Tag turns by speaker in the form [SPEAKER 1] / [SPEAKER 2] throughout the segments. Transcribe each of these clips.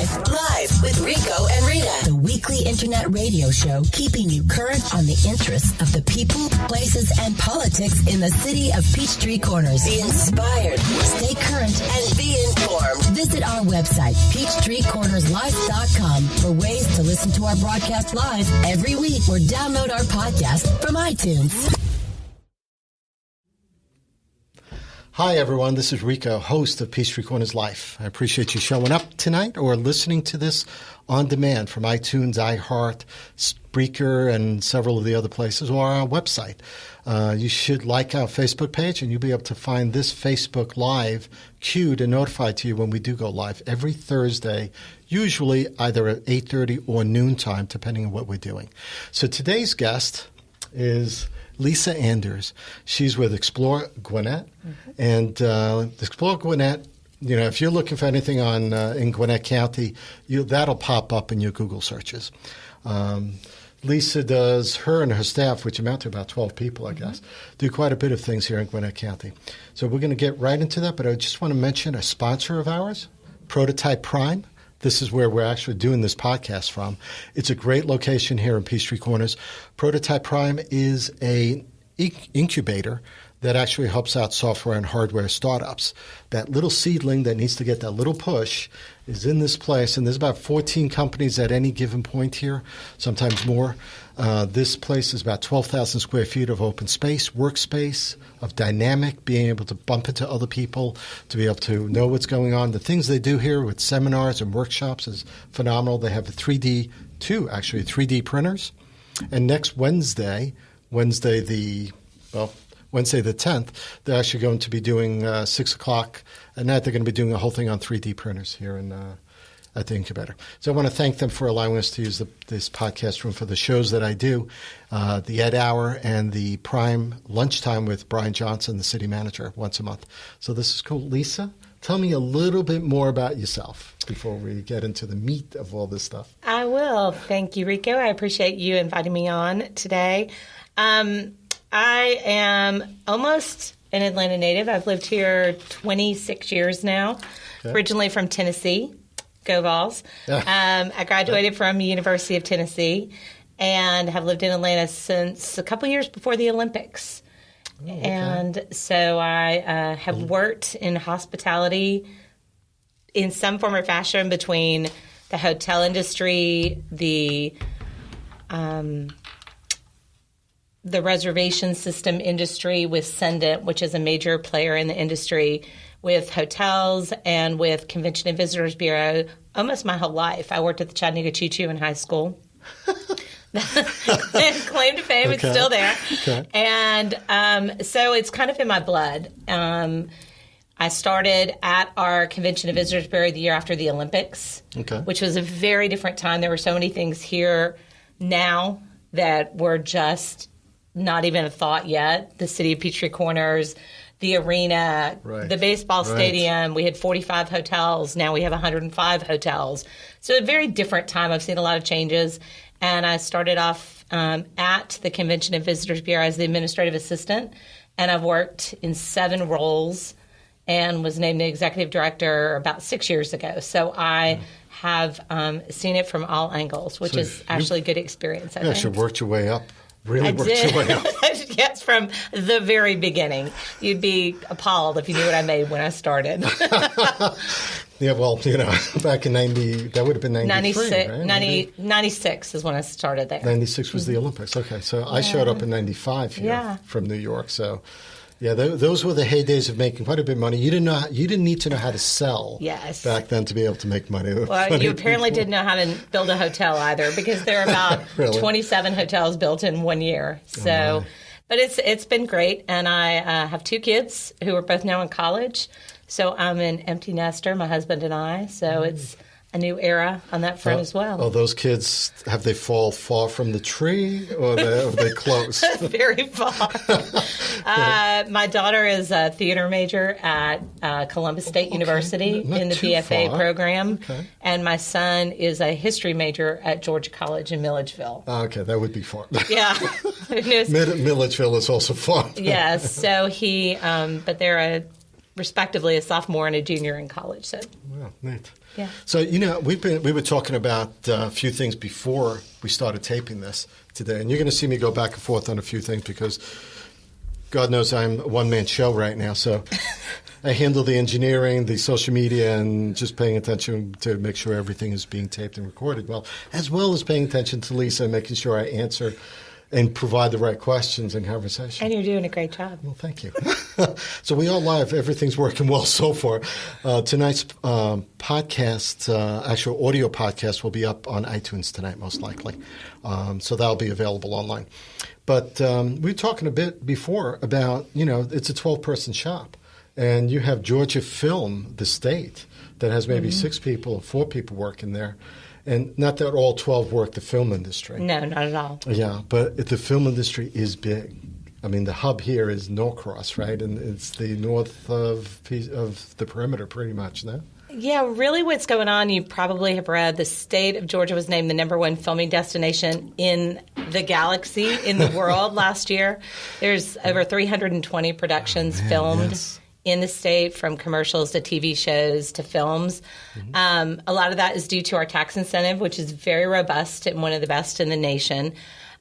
[SPEAKER 1] Live with Rico and Rita. The weekly internet radio show keeping you current on the interests of the people, places, and politics in the city of Peachtree Corners. Be inspired, stay current, and be informed. Visit our website, PeachtreeCornersLife.com, for ways to listen to our broadcast live every week or download our podcast from iTunes.
[SPEAKER 2] Hi, everyone. This is Rico, host of Peachtree Corners Life. I appreciate you showing up tonight or listening to this on demand from iTunes, iHeart, Spreaker, and several of the other places, or our website. You should like our Facebook page, and you'll be able to find this Facebook Live queued and notified to you when we do go live every Thursday, usually either at 8:30 or noontime, depending on what we're doing. So today's guest is Lisa Anders. She's with Explore Gwinnett. And Explore Gwinnett, you know, if you're looking for anything on in Gwinnett County, that'll pop up in your Google searches. Lisa does, her and her staff, which amount to about 12 people, I guess, do quite a bit of things here in Gwinnett County. So we're going to get right into that, but I just want to mention a sponsor of ours, Prototype Prime. This is where we're actually doing this podcast from. It's a great location here in Peachtree Corners. Prototype Prime is an incubator that actually helps out software and hardware startups. That little seedling that needs to get that little push is in this place, and there's about 14 companies at any given point here, sometimes more. This place is about 12,000 square feet of open space, workspace, of dynamic, being able to bump into other people, to be able to know what's going on. The things they do here with seminars and workshops is phenomenal. They have a 3D printers. And next Wednesday the 10th, they're actually going to be doing 6 o'clock at night. They're going to be doing a whole thing on 3D printers here at the incubator. So I want to thank them for allowing us to use this podcast room for the shows that I do, the Ed Hour and the Prime Lunchtime with Brian Johnson, the city manager, once a month. So this is cool. Lisa, tell me a little bit more about yourself before we get into the meat of all this stuff.
[SPEAKER 3] I will. Thank you, Rico. I appreciate you inviting me on today. I am almost an Atlanta native. I've lived here 26 years now, originally from Tennessee. Go Vols. I graduated from the University of Tennessee and have lived in Atlanta since a couple years before the Olympics. Oh, okay. And so I have worked in hospitality in some form or fashion between the hotel industry, the reservation system industry with Sendent, which is a major player in the industry, with hotels and with Convention and Visitors Bureau almost my whole life. I worked at the Chattanooga Choo Choo in high school. Claim to fame, it's still there. Okay. And so it's kind of in my blood. I started at our Convention and Visitors Bureau the year after the Olympics, which was a very different time. There were so many things here now that were just not even a thought yet. The city of Peachtree Corners, the arena, the baseball stadium. We had 45 hotels. Now we have 105 hotels. So a very different time. I've seen a lot of changes. And I started off at the Convention and Visitors Bureau as the administrative assistant. And I've worked in 7 roles and was named the executive director about 6 years ago. So I have seen it from all angles, which is actually a good experience, I think.
[SPEAKER 2] You worked your way up. Really worked your way up.
[SPEAKER 3] Yes, from the very beginning. You'd be appalled if you knew what I made when I started.
[SPEAKER 2] Yeah, well, you know, back in 90, that would have been 93,
[SPEAKER 3] 96 is when I started there.
[SPEAKER 2] 96 was the Olympics. Okay, so I showed up in 95 here from New York. So, yeah, those were the heydays of making quite a bit of money. You didn't need to know how to sell back then to be able to make money.
[SPEAKER 3] Well, you apparently didn't know how to build a hotel either, because there are about 27 hotels built in 1 year. So, but it's been great, and I have 2 kids who are both now in college. So I'm an empty nester, my husband and I. So it's a new era on that front as well.
[SPEAKER 2] Oh, those kids, have they fall far from the tree, or are they close?
[SPEAKER 3] Very far. My daughter is a theater major at Columbus State University in the BFA program. And my son is a history major at Georgia College in Milledgeville.
[SPEAKER 2] Okay, that would be far.
[SPEAKER 3] Yeah.
[SPEAKER 2] Milledgeville is also far.
[SPEAKER 3] Yes. So but they're a respectively a sophomore and a junior in college. So,
[SPEAKER 2] wow, neat.
[SPEAKER 3] Yeah.
[SPEAKER 2] So, we were talking about a few things before we started taping this today, and you're going to see me go back and forth on a few things because God knows I'm a one-man show right now, so I handle the engineering, the social media, and just paying attention to make sure everything is being taped and recorded well as paying attention to Lisa and making sure I answer and provide the right questions and conversation.
[SPEAKER 3] And you're doing a great job.
[SPEAKER 2] Well, thank you. So we are live. Everything's working well so far. Tonight's podcast, actual audio podcast, will be up on iTunes tonight, most likely. So that'll be available online. But we were talking a bit before about, it's a 12-person shop. And you have Georgia Film, the state, that has maybe 6 people or 4 people working there. And not that all 12 work the film industry.
[SPEAKER 3] No, not at all.
[SPEAKER 2] Yeah, but the film industry is big. I mean, the hub here is Norcross, right? And it's the north of the perimeter pretty much, no?
[SPEAKER 3] Yeah, really what's going on, you probably have read, the state of Georgia was named the #1 filming destination in the galaxy, in the world last year. There's over 320 productions filmed. Yes. In the state, from commercials to TV shows to films. A lot of that is due to our tax incentive, which is very robust and one of the best in the nation.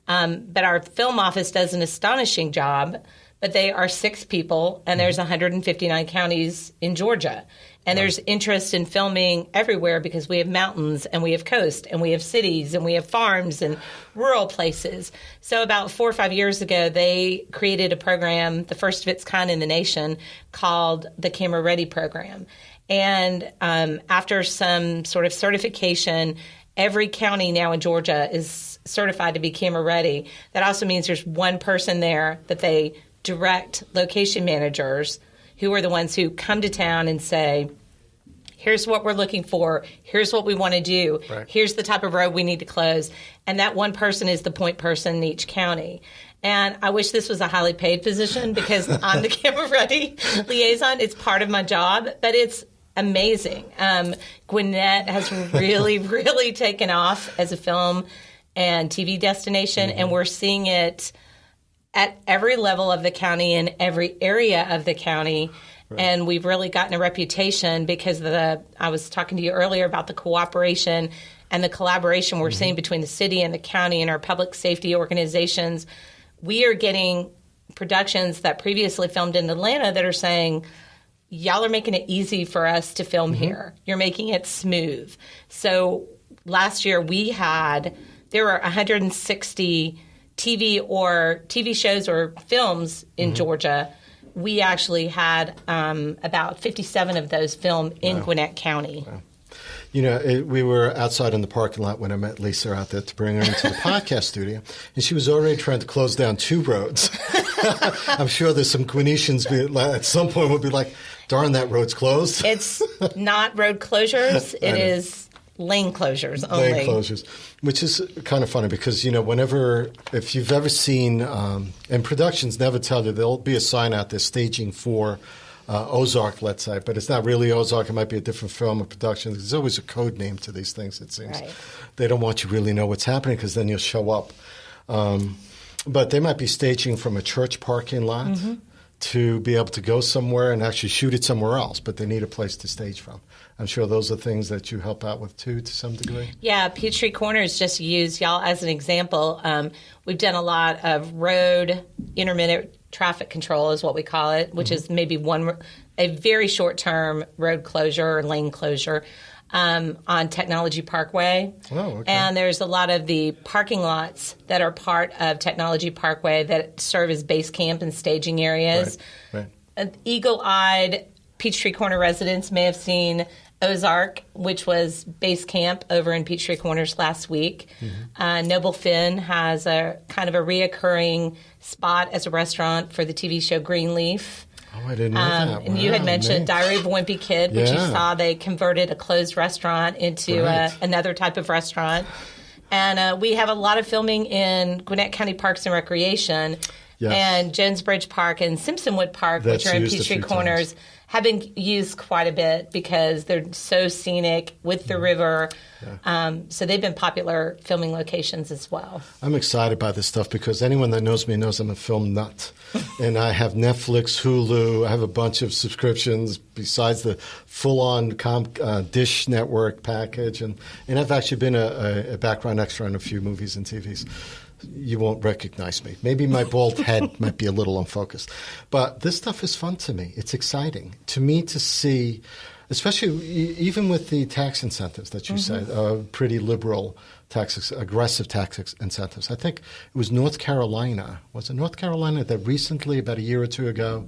[SPEAKER 3] But our film office does an astonishing job, but they are 6 people, and there's 159 counties in Georgia. And there's interest in filming everywhere because we have mountains and we have coast and we have cities and we have farms and rural places. So about 4 or 5 years ago, they created a program, the first of its kind in the nation, called the Camera Ready program. And after some sort of certification, every county now in Georgia is certified to be camera ready. That also means there's one person there that they direct location managers who are the ones who come to town and say, here's what we're looking for, here's what we want to do, here's the type of road we need to close. And that one person is the point person in each county. And I wish this was a highly paid position because I'm the camera ready liaison. It's part of my job, but it's amazing. Gwinnett has really, really taken off as a film and TV destination, and we're seeing it at every level of the county and every area of the county. Right. And we've really gotten a reputation because I was talking to you earlier about the cooperation and the collaboration we're seeing between the city and the county and our public safety organizations. We are getting productions that previously filmed in Atlanta that are saying, y'all are making it easy for us to film here. You're making it smooth. So last year there were 160 TV shows or films in Georgia. We actually had about 57 of those filmed in Gwinnett County. Wow.
[SPEAKER 2] We were outside in the parking lot when I met Lisa out there to bring her into the podcast studio, and she was already trying to close down 2 roads. I'm sure there's some Gwinnettians at some point will be like, darn, that road's closed.
[SPEAKER 3] It's not road closures. It is lane closures only.
[SPEAKER 2] Lane closures, which is kind of funny because, if you've ever seen, and productions never tell you, there'll be a sign out there staging for Ozark, let's say, but it's not really Ozark. It might be a different film or production. There's always a code name to these things, it seems. Right. They don't want you to really know what's happening because then you'll show up. But they might be staging from a church parking lot to be able to go somewhere and actually shoot it somewhere else, but they need a place to stage from. I'm sure those are things that you help out with, too, to some degree.
[SPEAKER 3] Yeah, Peachtree Corners, just use y'all as an example. We've done a lot of road intermittent traffic control is what we call it, which is maybe a very short-term road closure or lane closure on Technology Parkway.
[SPEAKER 2] Oh, okay.
[SPEAKER 3] And there's a lot of the parking lots that are part of Technology Parkway that serve as base camp and staging areas.
[SPEAKER 2] Right.
[SPEAKER 3] Eagle-eyed Peachtree Corner residents may have seen Ozark, which was base camp over in Peachtree Corners last week. Noble Finn has a kind of a reoccurring spot as a restaurant for the TV show Greenleaf.
[SPEAKER 2] Oh, I didn't know that.
[SPEAKER 3] And you had mentioned Diary of a Wimpy Kid, which you saw they converted a closed restaurant into another type of restaurant. And we have a lot of filming in Gwinnett County Parks and Recreation.
[SPEAKER 2] Yes.
[SPEAKER 3] And Jones Bridge Park and Simpsonwood Park,
[SPEAKER 2] That's
[SPEAKER 3] which are in
[SPEAKER 2] used a
[SPEAKER 3] Peachtree
[SPEAKER 2] few
[SPEAKER 3] Corners,
[SPEAKER 2] times.
[SPEAKER 3] have been used quite a bit because they're so scenic with the river. Yeah. So they've been popular filming locations as well.
[SPEAKER 2] I'm excited by this stuff because anyone that knows me knows I'm a film nut. And I have Netflix, Hulu. I have a bunch of subscriptions besides the full-on Dish Network package. And I've actually been a background extra in a few movies and TVs. You won't recognize me. Maybe my bald head might be a little unfocused. But this stuff is fun to me. It's exciting to me to see, especially even with the tax incentives that you said, pretty liberal aggressive tax incentives. I think it was North Carolina. Was it North Carolina that recently, about a year or two ago,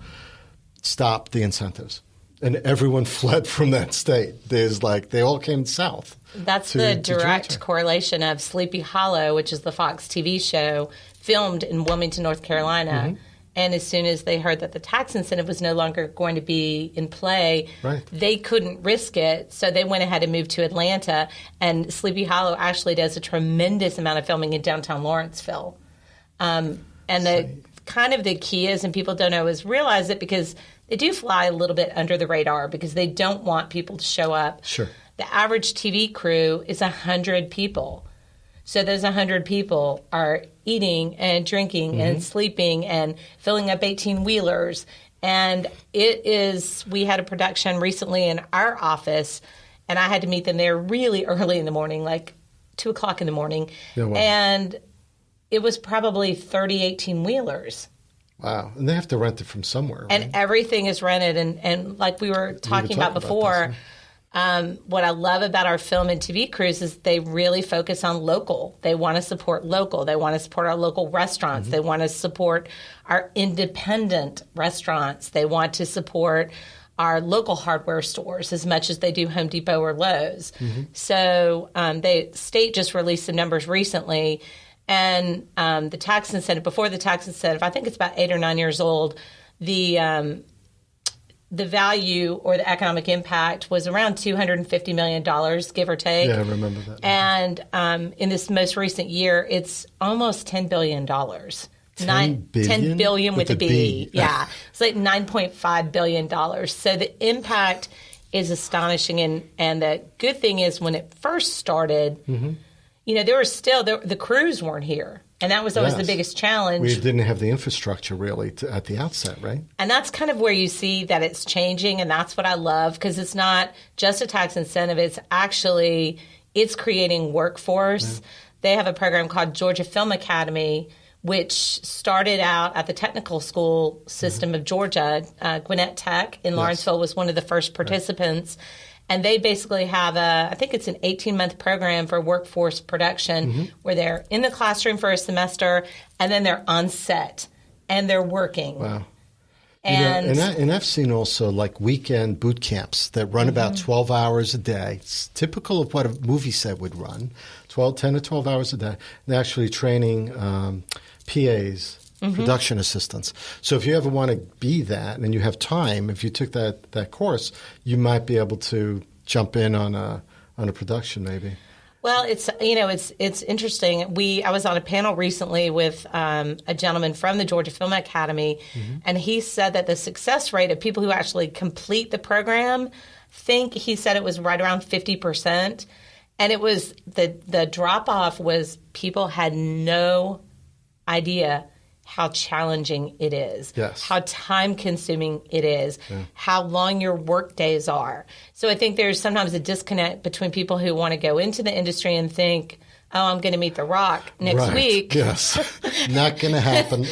[SPEAKER 2] stopped the incentives? And everyone fled from that state. They all came south.
[SPEAKER 3] That's the direct correlation of Sleepy Hollow, which is the Fox TV show, filmed in Wilmington, North Carolina. And as soon as they heard that the tax incentive was no longer going to be in play, they couldn't risk it. So they went ahead and moved to Atlanta. And Sleepy Hollow actually does a tremendous amount of filming in downtown Lawrenceville. And the key is, and people don't always realize it because they do fly a little bit under the radar because they don't want people to show up.
[SPEAKER 2] Sure.
[SPEAKER 3] The average TV crew is 100 people. So those 100 people are eating and drinking and sleeping and filling up 18-wheelers. And we had a production recently in our office, and I had to meet them there really early in the morning, like 2 o'clock in the morning.
[SPEAKER 2] Yeah, wow.
[SPEAKER 3] And it was probably 30 18-wheelers.
[SPEAKER 2] Wow. And they have to rent it from somewhere, right?
[SPEAKER 3] And everything is rented. And like we were talking about before, what I love about our film and TV crews is they really focus on local. They want to support local. They want to support our local restaurants. They want to support our independent restaurants. They want to support our local hardware stores as much as they do Home Depot or Lowe's. So the state just released some numbers recently. And the tax incentive, before the tax incentive, I think it's about 8 or 9 years old, the value or the economic impact was around $250 million, give or take.
[SPEAKER 2] Yeah, I remember that.
[SPEAKER 3] And in this most recent year, it's almost $10 billion.
[SPEAKER 2] 10
[SPEAKER 3] billion with a B. Yeah. It's like $9.5 billion. So the impact is astonishing. And the good thing is when it first started, there were still, the crews weren't here. And that was always the biggest challenge.
[SPEAKER 2] We didn't have the infrastructure really at the outset, right?
[SPEAKER 3] And that's kind of where you see that it's changing. And that's what I love because it's not just a tax incentive. It's creating workforce. They have a program called Georgia Film Academy, which started out at the technical school system of Georgia. Gwinnett Tech in Lawrenceville was one of the first participants. And they basically have I think it's an 18-month program for workforce production where they're in the classroom for a semester and then they're on set and they're working.
[SPEAKER 2] Wow.
[SPEAKER 3] And
[SPEAKER 2] I've seen also like weekend boot camps that run about 12 hours a day. It's typical of what a movie set would run, 10 to 12 hours a day. They're actually training PAs, production assistants. So if you ever want to be that and you have time, if you took that course, you might be able to jump in on a production maybe.
[SPEAKER 3] Well, it's interesting. I was on a panel recently with a gentleman from the Georgia Film Academy, and he said that the success rate of people who actually complete the program, he said it was right around 50%, and it was the drop off was people had no idea how challenging it is, how time-consuming it is, how long your work days are. So I think there's sometimes a disconnect between people who want to go into the industry and think, oh, I'm going to meet The Rock next week.
[SPEAKER 2] Yes, not going to happen.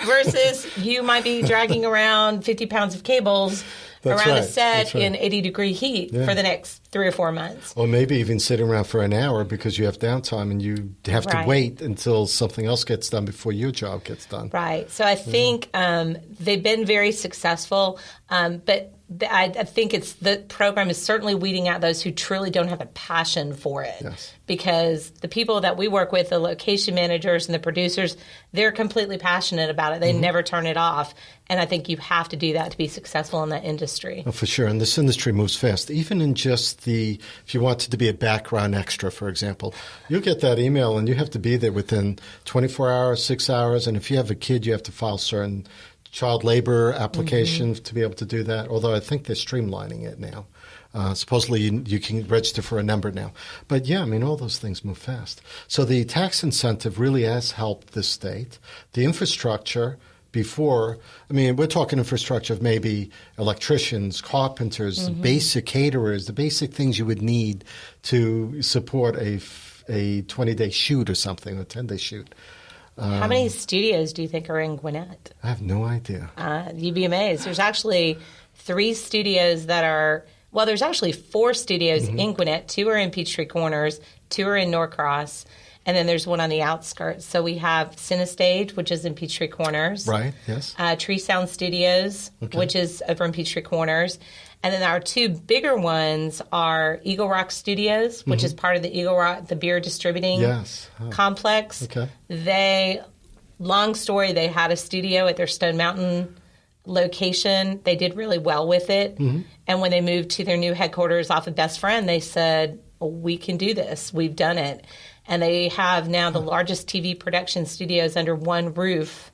[SPEAKER 3] Versus you might be dragging around 50 pounds of cables around a set in 80-degree heat for the next 3 or 4 months.
[SPEAKER 2] Or maybe even sitting around for an hour because you have downtime and you have to wait until something else gets done before your job gets done.
[SPEAKER 3] Right. So I think they've been very successful, but I think the program is certainly weeding out those who truly don't have a passion for it.
[SPEAKER 2] Yes.
[SPEAKER 3] Because the people that we work with, the location managers and the producers, they're completely passionate about it. They never turn it off. And I think you have to do that to be successful in that industry.
[SPEAKER 2] Oh, for sure. And this industry moves fast. Even in just if you wanted to be a background extra, for example, you get that email and you have to be there within 24 hours, 6 hours. And if you have a kid, you have to file certain child labor applications to be able to do that, although I think they're streamlining it now. Supposedly you can register for a number now. But yeah, I mean, all those things move fast. So the tax incentive really has helped the state. The infrastructure before, I mean, we're talking infrastructure of maybe electricians, carpenters, basic caterers, the basic things you would need to support a 20-day shoot or something, a 10-day shoot.
[SPEAKER 3] How many studios do you think are in Gwinnett?
[SPEAKER 2] I have no idea.
[SPEAKER 3] You'd be amazed. There's actually 3 studios that are, well, there's actually 4 studios in Gwinnett. 2 are in Peachtree Corners, 2 are in Norcross, and then there's one on the outskirts. So we have CineStage, which is in Peachtree Corners.
[SPEAKER 2] Right, yes.
[SPEAKER 3] Tree Sound Studios, which is over in Peachtree Corners. And then our 2 bigger ones are Eagle Rock Studios, which is part of the Eagle Rock, the beer distributing complex. Okay. Long story, they had a studio at their Stone Mountain location. They did really well with it. And when they moved to their new headquarters off of Best Friend, they said, we can do this. We've done it. And they have now the largest TV production studios under one roof.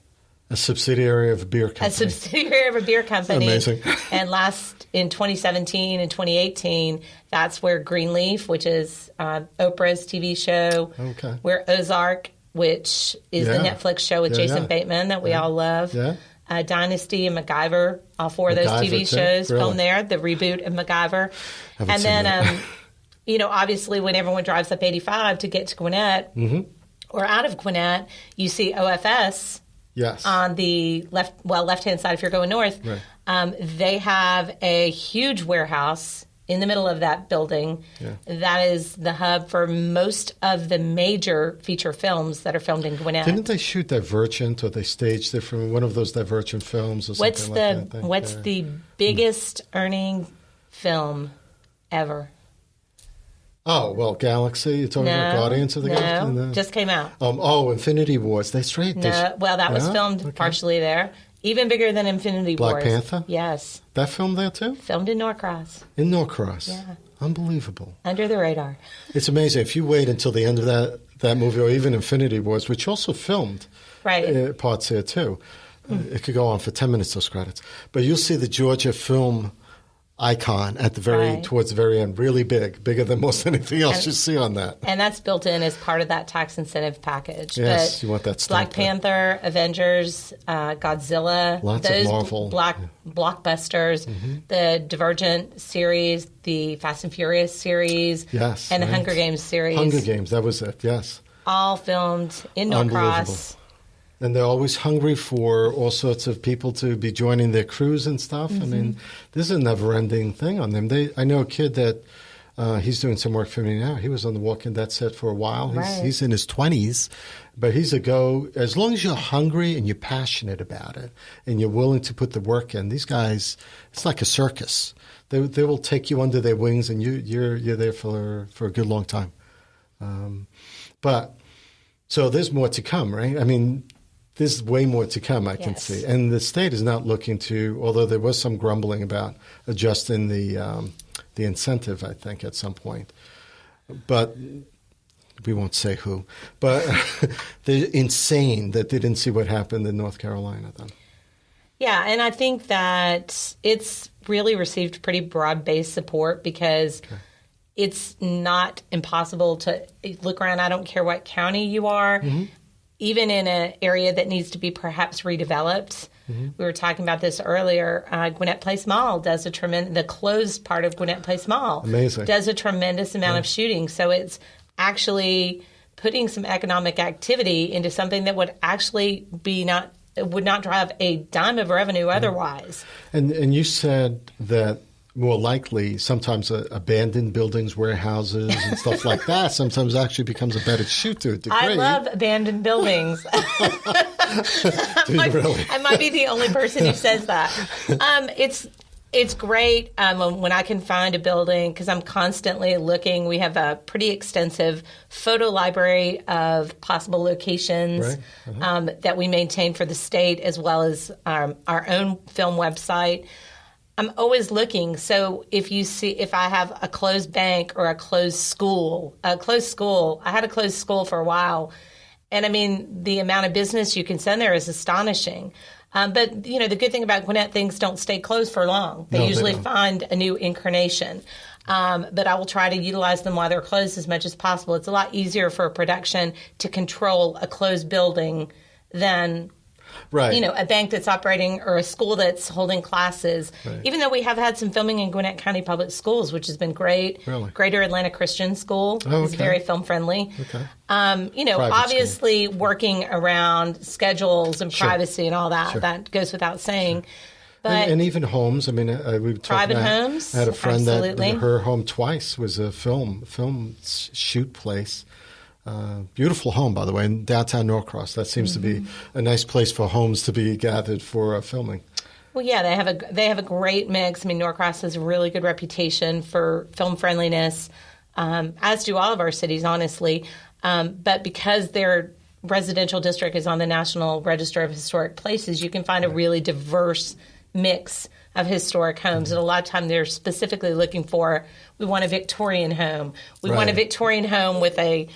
[SPEAKER 2] A subsidiary of a beer company.
[SPEAKER 3] A subsidiary of a beer company.
[SPEAKER 2] Amazing.
[SPEAKER 3] And in 2017 and 2018, that's where Greenleaf, which is Oprah's TV show, where Ozark, which is the Netflix show with Jason Bateman that we all love, Dynasty and MacGyver, all 4 of those TV shows filmed there, the reboot of MacGyver. And then, you know, obviously when everyone drives up 85 to get to Gwinnett or out of Gwinnett, you see OFS.
[SPEAKER 2] Yes.
[SPEAKER 3] On the left-hand side if you're going north. Right. They have a huge warehouse in the middle of that building. That is the hub for most of the major feature films that are filmed in Gwinnett.
[SPEAKER 2] Didn't they shoot Divergent, or they staged it from one of those Divergent films or something like that?
[SPEAKER 3] What's the biggest earning film ever?
[SPEAKER 2] Oh, well, Galaxy. You're talking about Guardians of the Galaxy?
[SPEAKER 3] No, just came out.
[SPEAKER 2] Infinity Wars. That's right.
[SPEAKER 3] Well, that was filmed partially there. Even bigger than Infinity Wars.
[SPEAKER 2] Black Panther?
[SPEAKER 3] Yes.
[SPEAKER 2] That filmed there, too?
[SPEAKER 3] Filmed in Norcross.
[SPEAKER 2] In Norcross?
[SPEAKER 3] Yeah.
[SPEAKER 2] Unbelievable.
[SPEAKER 3] Under the radar.
[SPEAKER 2] It's amazing. If you wait until the end of that movie, or even Infinity Wars, which also filmed parts here, too. It could go on for 10 minutes, those credits. But you'll see the Georgia film icon at the towards the very end, really bigger than most anything else you see on that.
[SPEAKER 3] And that's built in as part of that tax incentive package.
[SPEAKER 2] Yes,
[SPEAKER 3] but
[SPEAKER 2] you want that
[SPEAKER 3] Black Panther, Avengers, Godzilla,
[SPEAKER 2] lots of Marvel
[SPEAKER 3] blockbusters, the Divergent series, the Fast and Furious series, and the Hunger Games series.
[SPEAKER 2] Hunger Games, that was it, yes.
[SPEAKER 3] All filmed in Norcross.
[SPEAKER 2] And they're always hungry for all sorts of people to be joining their crews and stuff. I mean, this is a never-ending thing on them. I know a kid that he's doing some work for me now. He was on the Walking Dead set for a while. He's in his 20s, but he's as long as you're hungry and you're passionate about it and you're willing to put the work in, these guys, it's like a circus. They will take you under their wings, and you're there for a good long time. So there's more to come, right? I mean, there's way more to come, I can see. And the state is not looking to, although there was some grumbling about adjusting the incentive, I think, at some point. But we won't say who. But they're insane that they didn't see what happened in North Carolina then.
[SPEAKER 3] Yeah, and I think that it's really received pretty broad-based support because it's not impossible to look around. I don't care what county you are. Even in an area that needs to be perhaps redeveloped. We were talking about this earlier. Gwinnett Place Mall does the closed part of Gwinnett Place Mall does a tremendous amount of shooting. So it's actually putting some economic activity into something that would actually would not drive a dime of revenue otherwise.
[SPEAKER 2] And you said that more likely, sometimes abandoned buildings, warehouses, and stuff like that sometimes actually becomes a better shoot to a degree.
[SPEAKER 3] I love abandoned buildings.
[SPEAKER 2] Do you really?
[SPEAKER 3] I might be the only person who says that. It's great when I can find a building because I'm constantly looking. We have a pretty extensive photo library of possible locations that we maintain for the state as well as our own film website. I'm always looking. So if I have a closed bank or a closed school, I had a closed school for a while. And I mean, the amount of business you can send there is astonishing. But, the good thing about Gwinnett, things don't stay closed for long. They usually find a new incarnation. But I will try to utilize them while they're closed as much as possible. It's a lot easier for a production to control a closed building than a bank that's operating or a school that's holding classes. Right. Even though we have had some filming in Gwinnett County Public Schools, which has been great. Really? Greater Atlanta Christian School is very film friendly. Okay. Obviously working around schedules and privacy and all that. Sure. That goes without saying. Sure. But
[SPEAKER 2] and even homes. I mean, we've talked
[SPEAKER 3] private homes.
[SPEAKER 2] I had a friend that her home twice was a film shoot place. Beautiful home, by the way, in downtown Norcross. That seems to be a nice place for homes to be gathered for filming.
[SPEAKER 3] Well, yeah, they have a great mix. I mean, Norcross has a really good reputation for film friendliness, as do all of our cities, honestly. But because their residential district is on the National Register of Historic Places, you can find a really diverse mix of historic homes. And a lot of time they're specifically looking for, we want a Victorian home. We want a Victorian home with a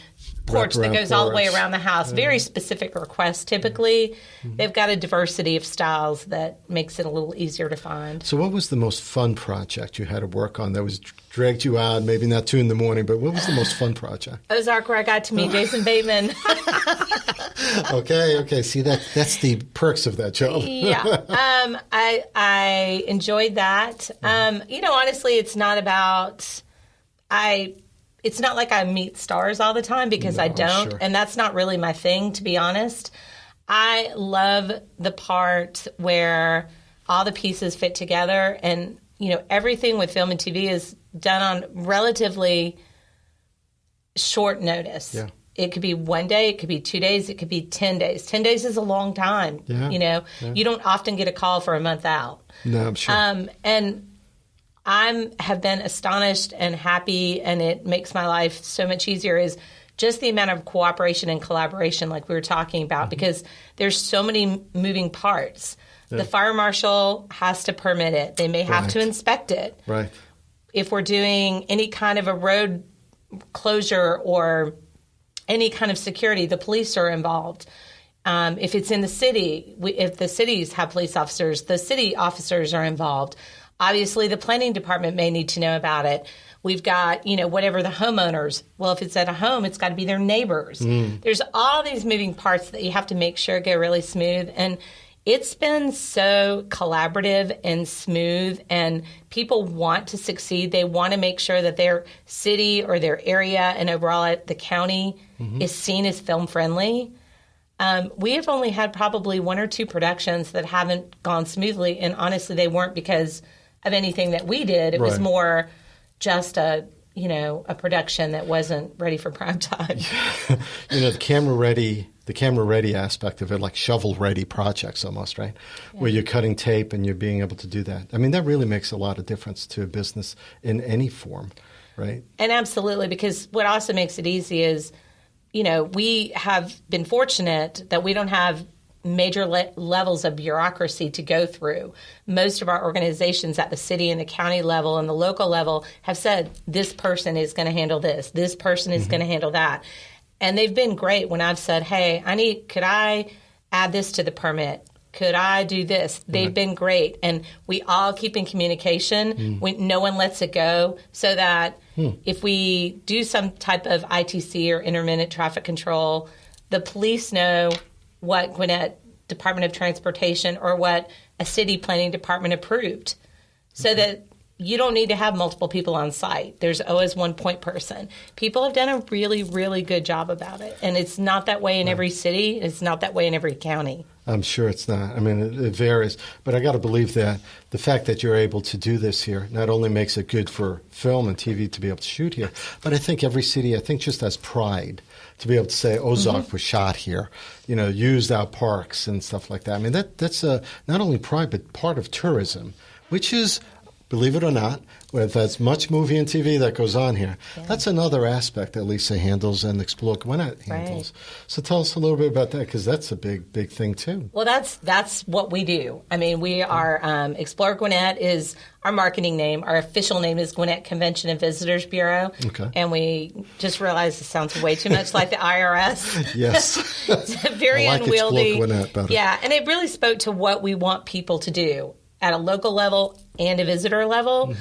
[SPEAKER 3] porch that goes all the way around the house. Very specific requests. Typically, they've got a diversity of styles that makes it a little easier to find.
[SPEAKER 2] So what was the most fun project you had to work on that was dragged you out, maybe not 2 a.m, but what was the most fun project?
[SPEAKER 3] Ozark, where I got to meet Jason Bateman.
[SPEAKER 2] Okay. See, that's the perks of that job.
[SPEAKER 3] Yeah. I enjoyed that. Honestly, it's not about... It's not like I meet stars all the time because I don't, sure. And that's not really my thing, to be honest. I love the part where all the pieces fit together, and everything with film and TV is done on relatively short notice. Yeah. It could be 1 day, it could be 2 days, it could be 10 days. 10 days is a long time. Yeah. You don't often get a call for a month out.
[SPEAKER 2] No, I'm sure.
[SPEAKER 3] And I have been astonished and happy, and it makes my life so much easier, is just the amount of cooperation and collaboration like we were talking about, because there's so many moving parts. Yeah. The fire marshal has to permit it. They may have to inspect it. Right. If we're doing any kind of a road closure or any kind of security, the police are involved. If it's in the city, if the cities have police officers, the city officers are involved. Obviously, the planning department may need to know about it. We've got, whatever the homeowners. Well, if it's at a home, it's got to be their neighbors. There's all these moving parts that you have to make sure go really smooth. And it's been so collaborative and smooth, and people want to succeed. They want to make sure that their city or their area and overall the county is seen as film friendly. We have only had probably 1 or 2 productions that haven't gone smoothly, and honestly, they weren't because of anything that we did. It was more just a production that wasn't ready for prime time.
[SPEAKER 2] The camera ready aspect of it, like shovel ready projects almost, right? Yeah. Where you're cutting tape and you're being able to do that. I mean, that really makes a lot of difference to a business in any form, right?
[SPEAKER 3] And absolutely, because what also makes it easy is, we have been fortunate that we don't have major levels of bureaucracy to go through. Most of our organizations at the city and the county level and the local level have said, this person is going to handle this person is going to handle that. And they've been great when I've said, hey, could I add this to the permit? Could I do this? They've been great. And we all keep in communication. No one lets it go, so that if we do some type of ITC or intermittent traffic control, the police know what Gwinnett Department of Transportation or what a city planning department approved, so that you don't need to have multiple people on site. There's always one point person. People have done a really, really good job about it. And it's not that way in every city. It's not that way in every county.
[SPEAKER 2] I'm sure it's not. I mean, it varies. But I got to believe that the fact that you're able to do this here not only makes it good for film and TV to be able to shoot here, but I think every city, just has pride to be able to say Ozark was shot here, used our parks and stuff like that. I mean, that's not only pride, but part of tourism, which is, believe it or not, with as much movie and TV that goes on here. Yeah. That's another aspect that Lisa handles and Explore Gwinnett handles. Right. So tell us a little bit about that, because that's a big thing too.
[SPEAKER 3] Well, that's what we do. I mean, we are Explore Gwinnett is our marketing name. Our official name is Gwinnett Convention and Visitors Bureau.
[SPEAKER 2] Okay.
[SPEAKER 3] And we just realized it sounds way too much like the IRS.
[SPEAKER 2] Yes.
[SPEAKER 3] It's very unwieldy.
[SPEAKER 2] Explore Gwinnett better.
[SPEAKER 3] Yeah, and it really spoke to what we want people to do at a local level and a visitor level,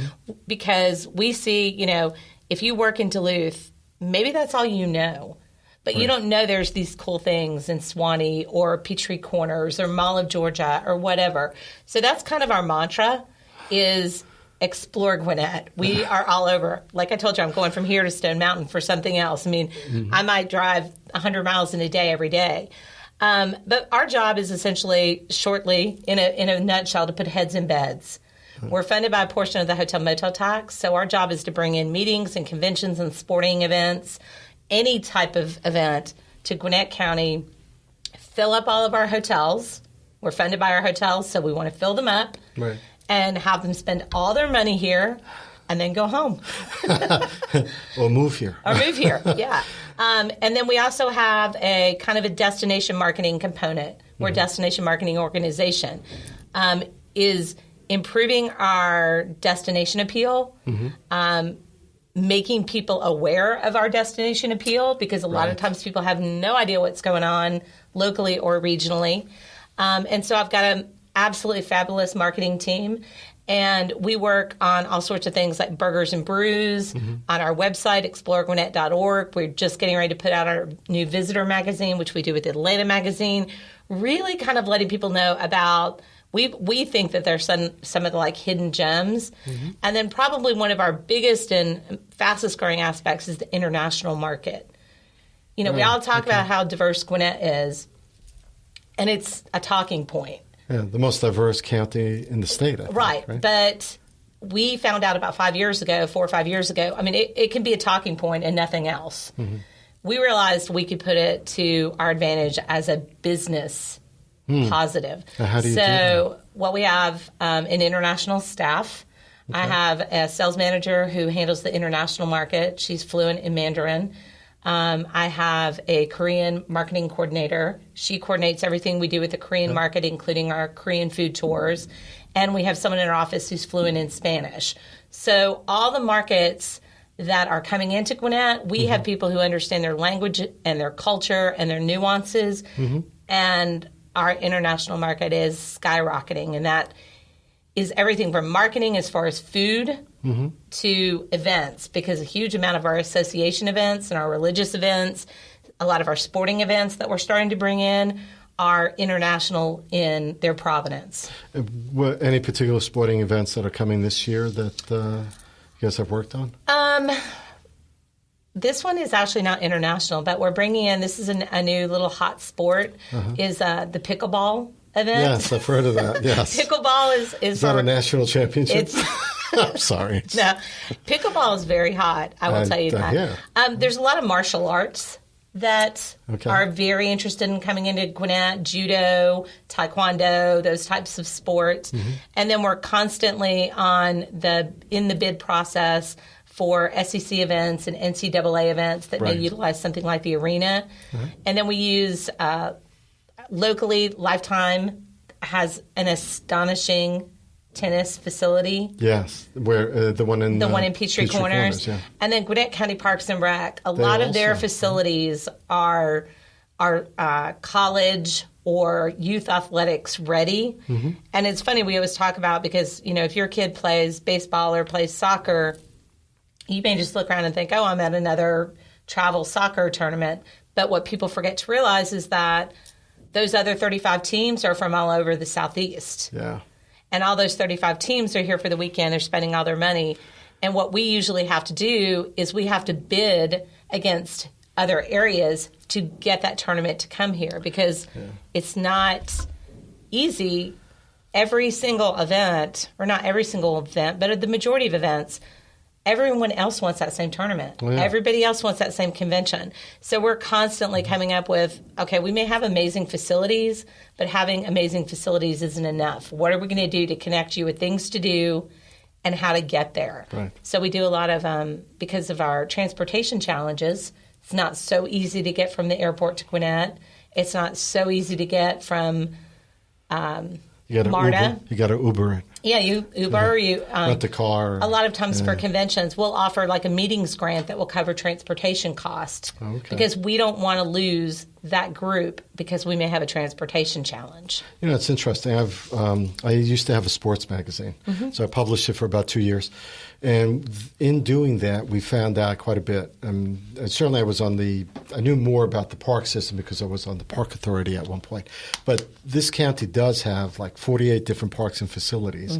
[SPEAKER 3] because we see, if you work in Duluth, maybe that's all you know. But you don't know there's these cool things in Swanee or Peachtree Corners or Mall of Georgia or whatever. So that's kind of our mantra, is Explore Gwinnett. We are all over. Like I told you, I'm going from here to Stone Mountain for something else. I mean, I might drive 100 miles in a day every day. But our job is essentially, shortly, in a nutshell, to put heads in beds. We're funded by a portion of the hotel motel tax, so our job is to bring in meetings and conventions and sporting events, any type of event, to Gwinnett County, fill up all of our hotels. We're funded by our hotels, so we want to fill them up and have them spend all their money here and then go home.
[SPEAKER 2] Or move here.
[SPEAKER 3] Yeah. And then we also have a kind of a destination marketing component. We're a destination marketing organization. Is improving our destination appeal, making people aware of our destination appeal, because a lot of times people have no idea what's going on locally or regionally. And so I've got an absolutely fabulous marketing team. And we work on all sorts of things like burgers and brews on our website, exploregwinnett.org. We're just getting ready to put out our new visitor magazine, which we do with Atlanta Magazine, really kind of letting people know about, we think that there's some of the hidden gems. And then probably one of our biggest and fastest growing aspects is the international market. We all talk about how diverse Gwinnett is, and it's a talking point.
[SPEAKER 2] Yeah, the most diverse county in the state, I think, right?
[SPEAKER 3] But we found out about 4 or 5 years ago, I mean, it can be a talking point and nothing else. We realized we could put it to our advantage as a business positive.
[SPEAKER 2] How do you do that?
[SPEAKER 3] What we have an international staff. I have a sales manager who handles the international market. She's fluent in Mandarin. I have a Korean marketing coordinator. She coordinates everything we do with the Korean market, including our Korean food tours. And we have someone in our office who's fluent in Spanish. So all the markets that are coming into Gwinnett, we have people who understand their language and their culture and their nuances. And our international market is skyrocketing. And that is everything from marketing as far as food to events, because a huge amount of our association events and our religious events, a lot of our sporting events that we're starting to bring in are international in their provenance.
[SPEAKER 2] Any particular sporting events that are coming this year that you guys have worked on?
[SPEAKER 3] This one is actually not international, but we're bringing in, this is a new little hot sport, is the pickleball event.
[SPEAKER 2] Yes, I've heard of that, yes.
[SPEAKER 3] Pickleball is
[SPEAKER 2] that a national championship? I'm sorry.
[SPEAKER 3] No, pickleball is very hot, I will tell you that. There's a lot of martial arts that are very interested in coming into Gwinnett, judo, taekwondo, those types of sports. And then we're constantly in the bid process for SEC events and NCAA events that may utilize something like the arena. And then we use locally, Lifetime has an astonishing tennis facility.
[SPEAKER 2] Yes, where the one in
[SPEAKER 3] Peachtree Corners. And then Gwinnett County Parks and Rec. A lot of their facilities are college or youth athletics ready. And it's funny, we always talk about, because if your kid plays baseball or plays soccer, you may just look around and think, oh, I'm at another travel soccer tournament. But what people forget to realize is that those other 35 teams are from all over the Southeast.
[SPEAKER 2] Yeah.
[SPEAKER 3] And all those 35 teams are here for the weekend. They're spending all their money. And what we usually have to do is we have to bid against other areas to get that tournament to come here, because it's not easy. Every single event, or not every single event, but the majority of events, everyone else wants that same tournament. Everybody else wants that same convention. So we're constantly coming up with, okay, we may have amazing facilities, but having amazing facilities isn't enough. What are we going to do to connect you with things to do and how to get there.
[SPEAKER 2] Right.
[SPEAKER 3] So we do a lot of, because of our transportation challenges, it's not so easy to get from the airport to Gwinnett. It's not so easy to get from MARTA.
[SPEAKER 2] You got to Uber it.
[SPEAKER 3] Yeah, you Uber, you
[SPEAKER 2] rent the car.
[SPEAKER 3] A lot of times for conventions, we'll offer like a meetings grant that will cover transportation cost because we don't want to lose that group because we may have a transportation challenge.
[SPEAKER 2] You know, it's interesting. I used to have a sports magazine, so I published it for about 2 years, and in doing that, we found out quite a bit. And certainly, I knew more about the park system because I was on the park authority at one point. But this county does have like 48 different parks and facilities.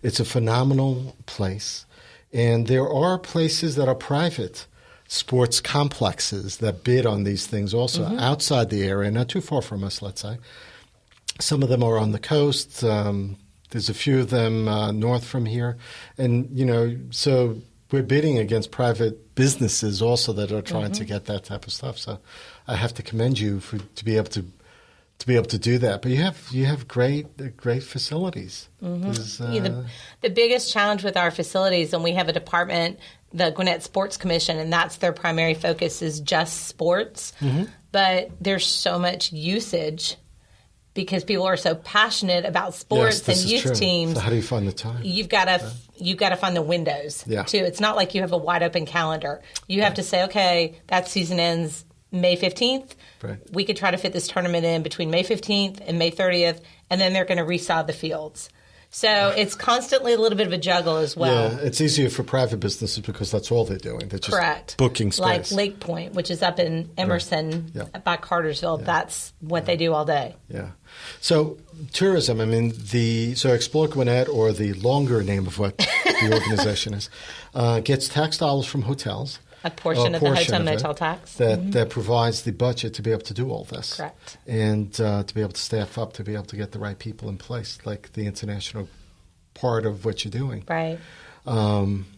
[SPEAKER 2] It's a phenomenal place, and there are places that are private sports complexes that bid on these things also outside the area, not too far from us, let's say. Some of them are on the coast. There's a few of them north from here. And, you know, so we're bidding against private businesses also that are trying to get that type of stuff. So I have to commend you to be able to do that. But you have great facilities.
[SPEAKER 3] The biggest challenge with our facilities, and we have a department, the Gwinnett Sports Commission, and that's their primary focus is just sports. But there's so much usage because people are so passionate about sports and youth teams.
[SPEAKER 2] So how do you find the time?
[SPEAKER 3] You've got to find the windows too. It's not like you have a wide open calendar. You have to say, okay, that season ends May 15th.
[SPEAKER 2] Right.
[SPEAKER 3] We could try to fit this tournament in between May 15th and May 30th, and then they're going to resod the fields. So it's constantly a little bit of a juggle as well.
[SPEAKER 2] Yeah, it's easier for private businesses because that's all they're doing. They're just booking space.
[SPEAKER 3] Like Lake Point, which is up in Emerson by Cartersville. That's what they do all day.
[SPEAKER 2] Yeah. So tourism, I mean, so Explore Gwinnett, or the longer name of what the organization is, gets tax dollars from hotels.
[SPEAKER 3] A portion of the hotel motel tax.
[SPEAKER 2] That provides the budget to be able to do all this.
[SPEAKER 3] Correct.
[SPEAKER 2] And to be able to staff up, to be able to get the right people in place, like the international part of what you're doing.
[SPEAKER 3] Right.
[SPEAKER 2] Do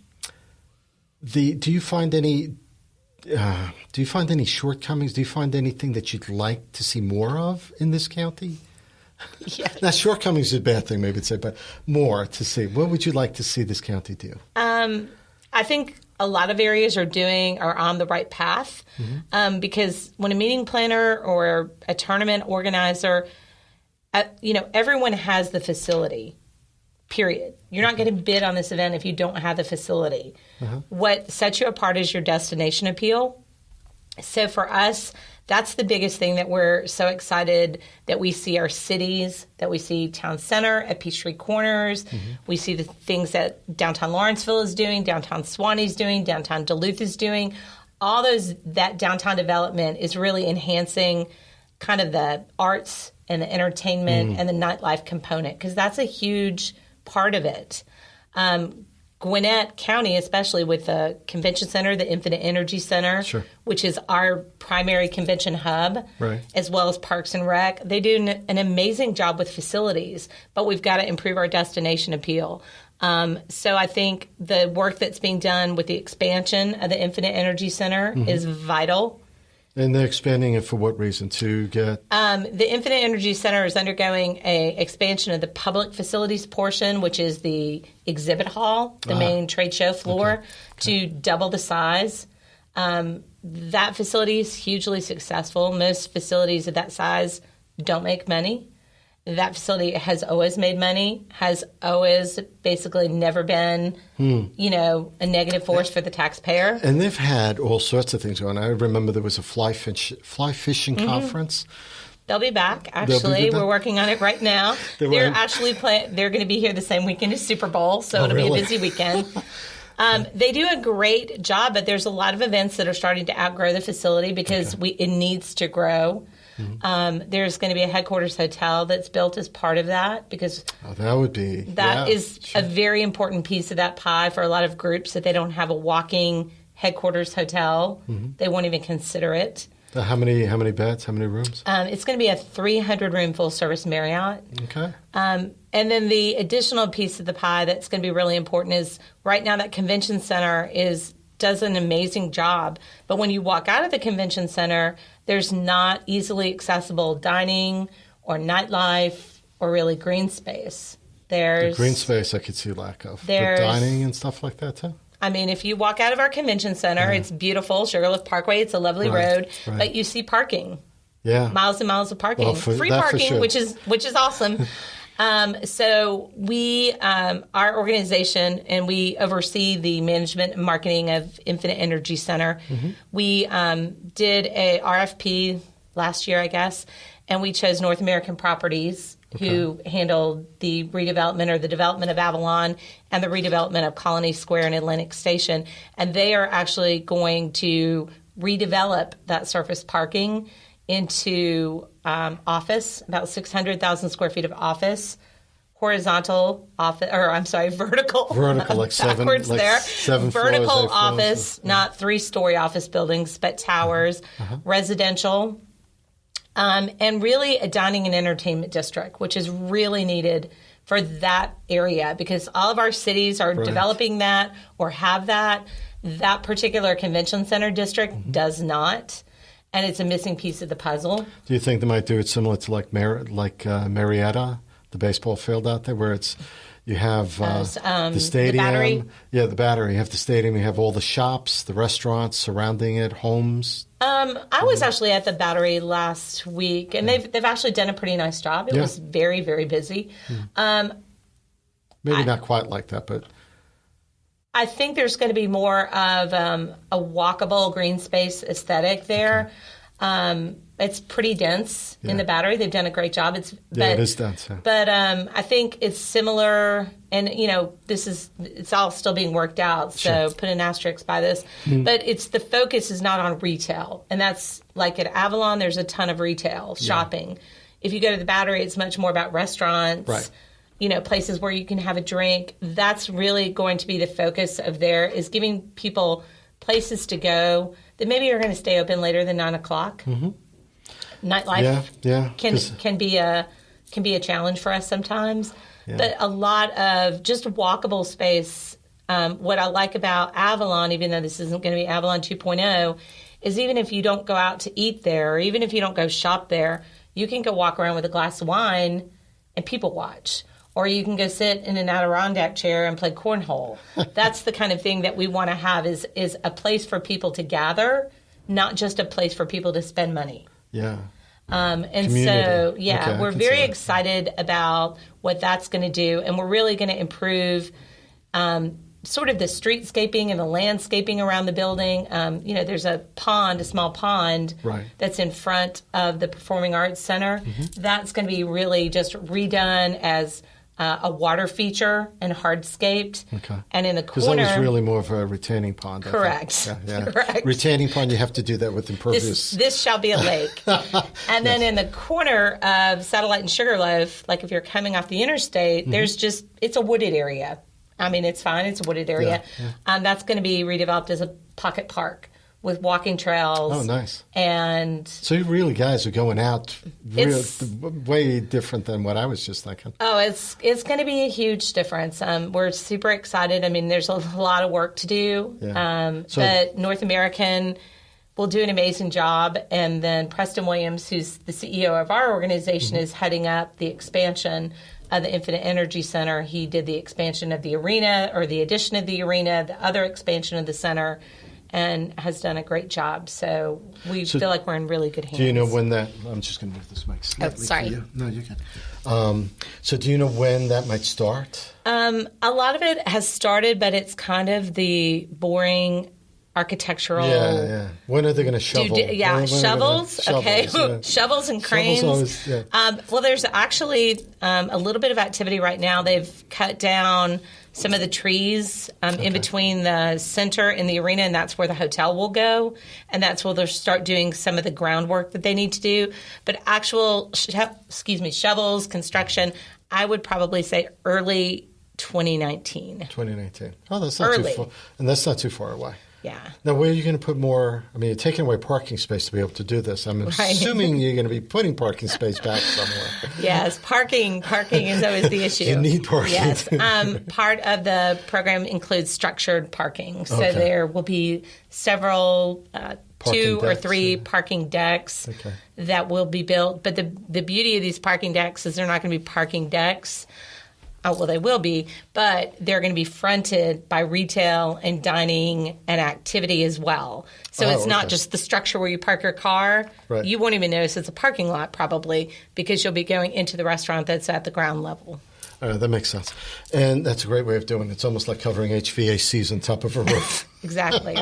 [SPEAKER 2] you find any shortcomings? Do you find anything that you'd like to see more of in this county?
[SPEAKER 3] Yeah.
[SPEAKER 2] Now, shortcomings is a bad thing, maybe to say, but more to see. What would you like to see this county do?
[SPEAKER 3] I think a lot of areas are on the right path because when a meeting planner or a tournament organizer, everyone has the facility, period. You're not going to bid on this event if you don't have the facility. What sets you apart is your destination appeal. So for us, that's the biggest thing that we're so excited that we see our cities, that we see Town Center at Peachtree Corners. We see the things that downtown Lawrenceville is doing, downtown Swanee's doing, downtown Duluth is doing. That downtown development is really enhancing kind of the arts and the entertainment and the nightlife component because that's a huge part of it. Gwinnett County, especially with the convention center, the Infinite Energy Center, which is our primary convention hub, as well as Parks and Rec, they do an amazing job with facilities, but we've got to improve our destination appeal. So I think the work that's being done with the expansion of the Infinite Energy Center is vital.
[SPEAKER 2] And they're expanding it for what reason? To get
[SPEAKER 3] the Infinite Energy Center is undergoing a expansion of the public facilities portion, which is the exhibit hall, the main trade show floor, to double the size. That facility is hugely successful. Most facilities of that size don't make money. That facility has always made money, has always basically never been, a negative force for the taxpayer.
[SPEAKER 2] And they've had all sorts of things going on. I remember there was a fly fishing conference.
[SPEAKER 3] They'll be back, actually. We're working on it right now. They're going to be here the same weekend as Super Bowl, so it'll be a busy weekend. They do a great job, but there's a lot of events that are starting to outgrow the facility because it needs to grow. There's going to be a headquarters hotel that's built as part of that because that is a very important piece of that pie for a lot of groups that they don't have a walking headquarters hotel. They won't even consider it.
[SPEAKER 2] How many beds? How many rooms?
[SPEAKER 3] It's going to be a 300-room full-service Marriott.
[SPEAKER 2] Okay.
[SPEAKER 3] And then the additional piece of the pie that's going to be really important is right now that convention center does an amazing job. But when you walk out of the convention center, there's not easily accessible dining or nightlife or really green space. There's
[SPEAKER 2] the green space I could see lack of.
[SPEAKER 3] There's
[SPEAKER 2] the dining and stuff like that too.
[SPEAKER 3] I mean, if you walk out of our convention center, it's beautiful, Sugarloaf Parkway. It's a lovely road, but you see parking.
[SPEAKER 2] Yeah,
[SPEAKER 3] miles and miles of parking,
[SPEAKER 2] well,
[SPEAKER 3] free parking,
[SPEAKER 2] sure.
[SPEAKER 3] which is awesome. So we, our organization, and we oversee the management and marketing of Infinite Energy Center. Mm-hmm. We did a RFP last year, I guess, and we chose North American Properties, who handled the redevelopment or the development of Avalon and the redevelopment of Colony Square and Atlantic Station. And they are actually going to redevelop that surface parking into office, about 600,000 square feet of office, horizontal office, or I'm sorry, vertical.
[SPEAKER 2] Vertical, like seven
[SPEAKER 3] vertical
[SPEAKER 2] floors,
[SPEAKER 3] office,
[SPEAKER 2] floors.
[SPEAKER 3] Not 3-story office buildings, but towers, residential. And really a dining and entertainment district, which is really needed for that area because all of our cities are developing that or have that. That particular convention center district does not, and it's a missing piece of the puzzle. Do
[SPEAKER 2] you think they might do it similar to like Marietta, the baseball field out there, where it's you have the stadium,
[SPEAKER 3] the Battery?
[SPEAKER 2] Yeah, the Battery. You have the stadium. You have all the shops, the restaurants surrounding it, homes.
[SPEAKER 3] I was actually at the Battery last week, and they've actually done a pretty nice job. It was very, very busy.
[SPEAKER 2] Maybe not quite like that, but
[SPEAKER 3] I think there's going to be more of a walkable green space aesthetic there. It's pretty dense in the Battery. They've done a great job.
[SPEAKER 2] It is dense. Yeah.
[SPEAKER 3] But I think it's similar, and it's all still being worked out. So put an asterisk by this. But the focus is not on retail, and that's like at Avalon. There's a ton of retail shopping. If you go to the Battery, it's much more about restaurants.
[SPEAKER 2] Right.
[SPEAKER 3] Places where you can have a drink. That's really going to be the focus of there, is giving people places to go that maybe are going to stay open later than 9 o'clock. Mm-hmm. Nightlife can be a challenge for us sometimes. Yeah. But a lot of just walkable space. What I like about Avalon, even though this isn't going to be Avalon 2.0, is even if you don't go out to eat there, or even if you don't go shop there, you can go walk around with a glass of wine and people watch. Or you can go sit in an Adirondack chair and play cornhole. That's the kind of thing that we want to have is a place for people to gather, not just a place for people to spend money.
[SPEAKER 2] Yeah.
[SPEAKER 3] And community. So, we're very excited about what that's going to do. And we're really going to improve sort of the streetscaping and the landscaping around the building. There's a small pond that's in front of the Performing Arts Center. Mm-hmm. That's going to be really just redone as a water feature and hardscaped. Okay. And in the corner...
[SPEAKER 2] Because that was really more of a retaining pond.
[SPEAKER 3] Correct. Correct.
[SPEAKER 2] Retaining pond, you have to do that with impervious...
[SPEAKER 3] This shall be a lake. And then in the corner of Satellite and Sugarloaf, like if you're coming off the interstate, there's it's a wooded area. I mean, it's fine. It's a wooded area. Yeah. That's going to be redeveloped as a pocket park with walking trails.
[SPEAKER 2] Oh, nice.
[SPEAKER 3] And
[SPEAKER 2] so you really guys are going out way different than what I was just thinking.
[SPEAKER 3] Oh, it's going to be a huge difference. We're super excited. I mean, there's a lot of work to do. Yeah. But North American will do an amazing job. And then Preston Williams, who's the CEO of our organization, is heading up the expansion of the Infinite Energy Center. He did the expansion of the arena, or the addition of the arena, the other expansion of the center, and has done a great job. So we feel like we're in really good hands.
[SPEAKER 2] Do you know when that... I'm just going to move this mic slightly.
[SPEAKER 3] Oh, sorry.
[SPEAKER 2] For you. No, you can. So do you know when that might start?
[SPEAKER 3] A lot of it has started, but it's kind of the boring architectural...
[SPEAKER 2] Yeah. When are they going to shovel?
[SPEAKER 3] Shovels. Okay. Shovels and cranes.
[SPEAKER 2] Shovels always,
[SPEAKER 3] well, there's actually a little bit of activity right now. They've cut down some of the trees in between the center and the arena, and that's where the hotel will go. And that's where they'll start doing some of the groundwork that they need to do. But actual, shovels, construction, I would probably say early 2019.
[SPEAKER 2] 2019. Oh, that's not too far. And that's not too far away.
[SPEAKER 3] Yeah.
[SPEAKER 2] Now, where are you going to put more? I mean, you're taking away parking space to be able to do this. I'm assuming you're going to be putting parking space back somewhere.
[SPEAKER 3] Yes, parking is always the issue.
[SPEAKER 2] You need parking.
[SPEAKER 3] Yes. Part of the program includes structured parking. So there will be several, 2 or 3 parking decks that will be built. But the beauty of these parking decks is they're not going to be parking decks. Oh, well, they will be, but they're going to be fronted by retail and dining and activity as well. So it's not just the structure where you park your car.
[SPEAKER 2] Right.
[SPEAKER 3] You won't even notice it's a parking lot probably because you'll be going into the restaurant that's at the ground level.
[SPEAKER 2] That makes sense. And that's a great way of doing it. It's almost like covering HVACs on top of a roof.
[SPEAKER 3] Exactly.